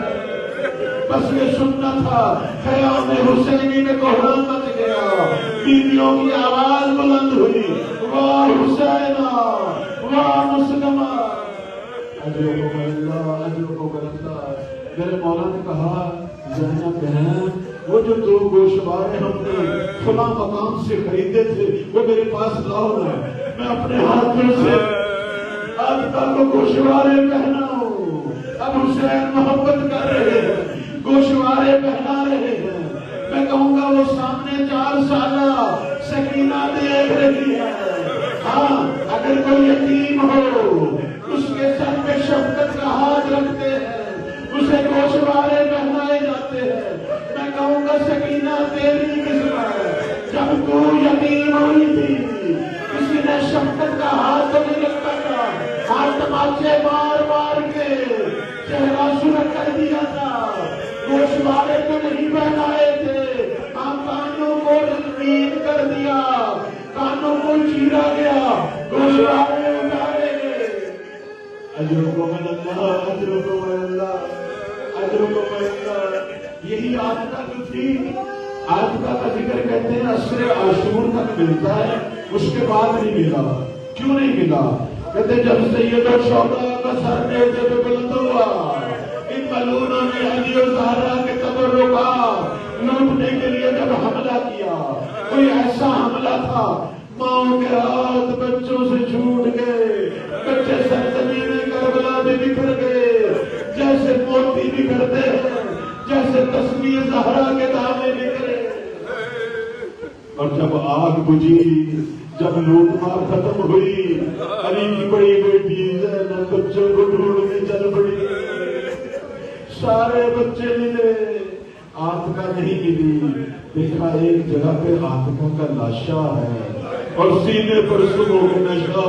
بس یہ سننا تھا، خیام حسینی میں کوہرام مچ گیا، بیویوں کی آواز بلند ہوئی، واہ حسینہ واہ مسلمہ۔ اجرکم اللہ اجرکم اللہ۔ میرے مولا نے کہا زینب بہن وہ جو 2 گوشوارے ہم نے فلاں مقام سے خریدے تھے وہ میرے پاس لاؤ نا، میں اپنے ہاتھوں سے عاطفہ کو گوشوارے پہناؤں۔ اب حسین محبت کر رہے ہیں، گوشوارے پہنا رہے ہیں، میں کہوں گا وہ سامنے 4 سالہ سکینہ دیکھ رہی ہے۔ ہاں اگر کوئی یتیم ہو اس کے سر پہ شفقت کا ہاتھ رکھتے ہیں، اسے گوشوارے پہنائے جاتے ہیں۔ میں کہوں گا سکینہ تیری قسمت ہے، جب تو یتیم ہوئی تھی کسی نے شفقت کا ہاتھ تو نہیں رکھتا تھا، ہاتھ تماچے مار مار کے چہرہ سرخ کر دیا تھا، گوشوارے تو نہیں پہنائے تھے، کانوں کو رنگین کر دیا، کانوں کو چیرا گیا، گوشوارے اتارے گئے۔ اجرکم اللہ اجرکم اللہ اجرکم اللہ۔ یہی عاطفہ جو تھی، عاطفہ کا ذکر کہتے ہیں عصر عاشور تک ملتا ہے، اس کے بعد نہیں ملا۔ کیوں نہیں ملا؟ کہتے جب سید الشہداء کا سر نیزے پہ بلند ہوا، ان ملونوں نے علی و زہرا کے تبرکات لوٹنے کے لیے جب حملہ کیا، کوئی ایسا حملہ تھا ماؤں کے ہاتھ بچوں سے چھوٹ گئے، بچے سرزمین کربلا میں بکھر گئے جیسے موتی بکھرتے ہیں، جیسے تسبیح زہرا کے دانے بکھرے۔ اور جب آگ بجھی، جب لوٹ مار ختم ہوئی، علی کی بڑی بیٹی زینب بچوں کو ڈھونڈنے چل پڑی، سارے بچے ملے، عاطفہ نہیں ملی، دیکھا ایک جگہ پہ عاطفہ کا لاشا ہے اور سینے پر سنو نشہ۔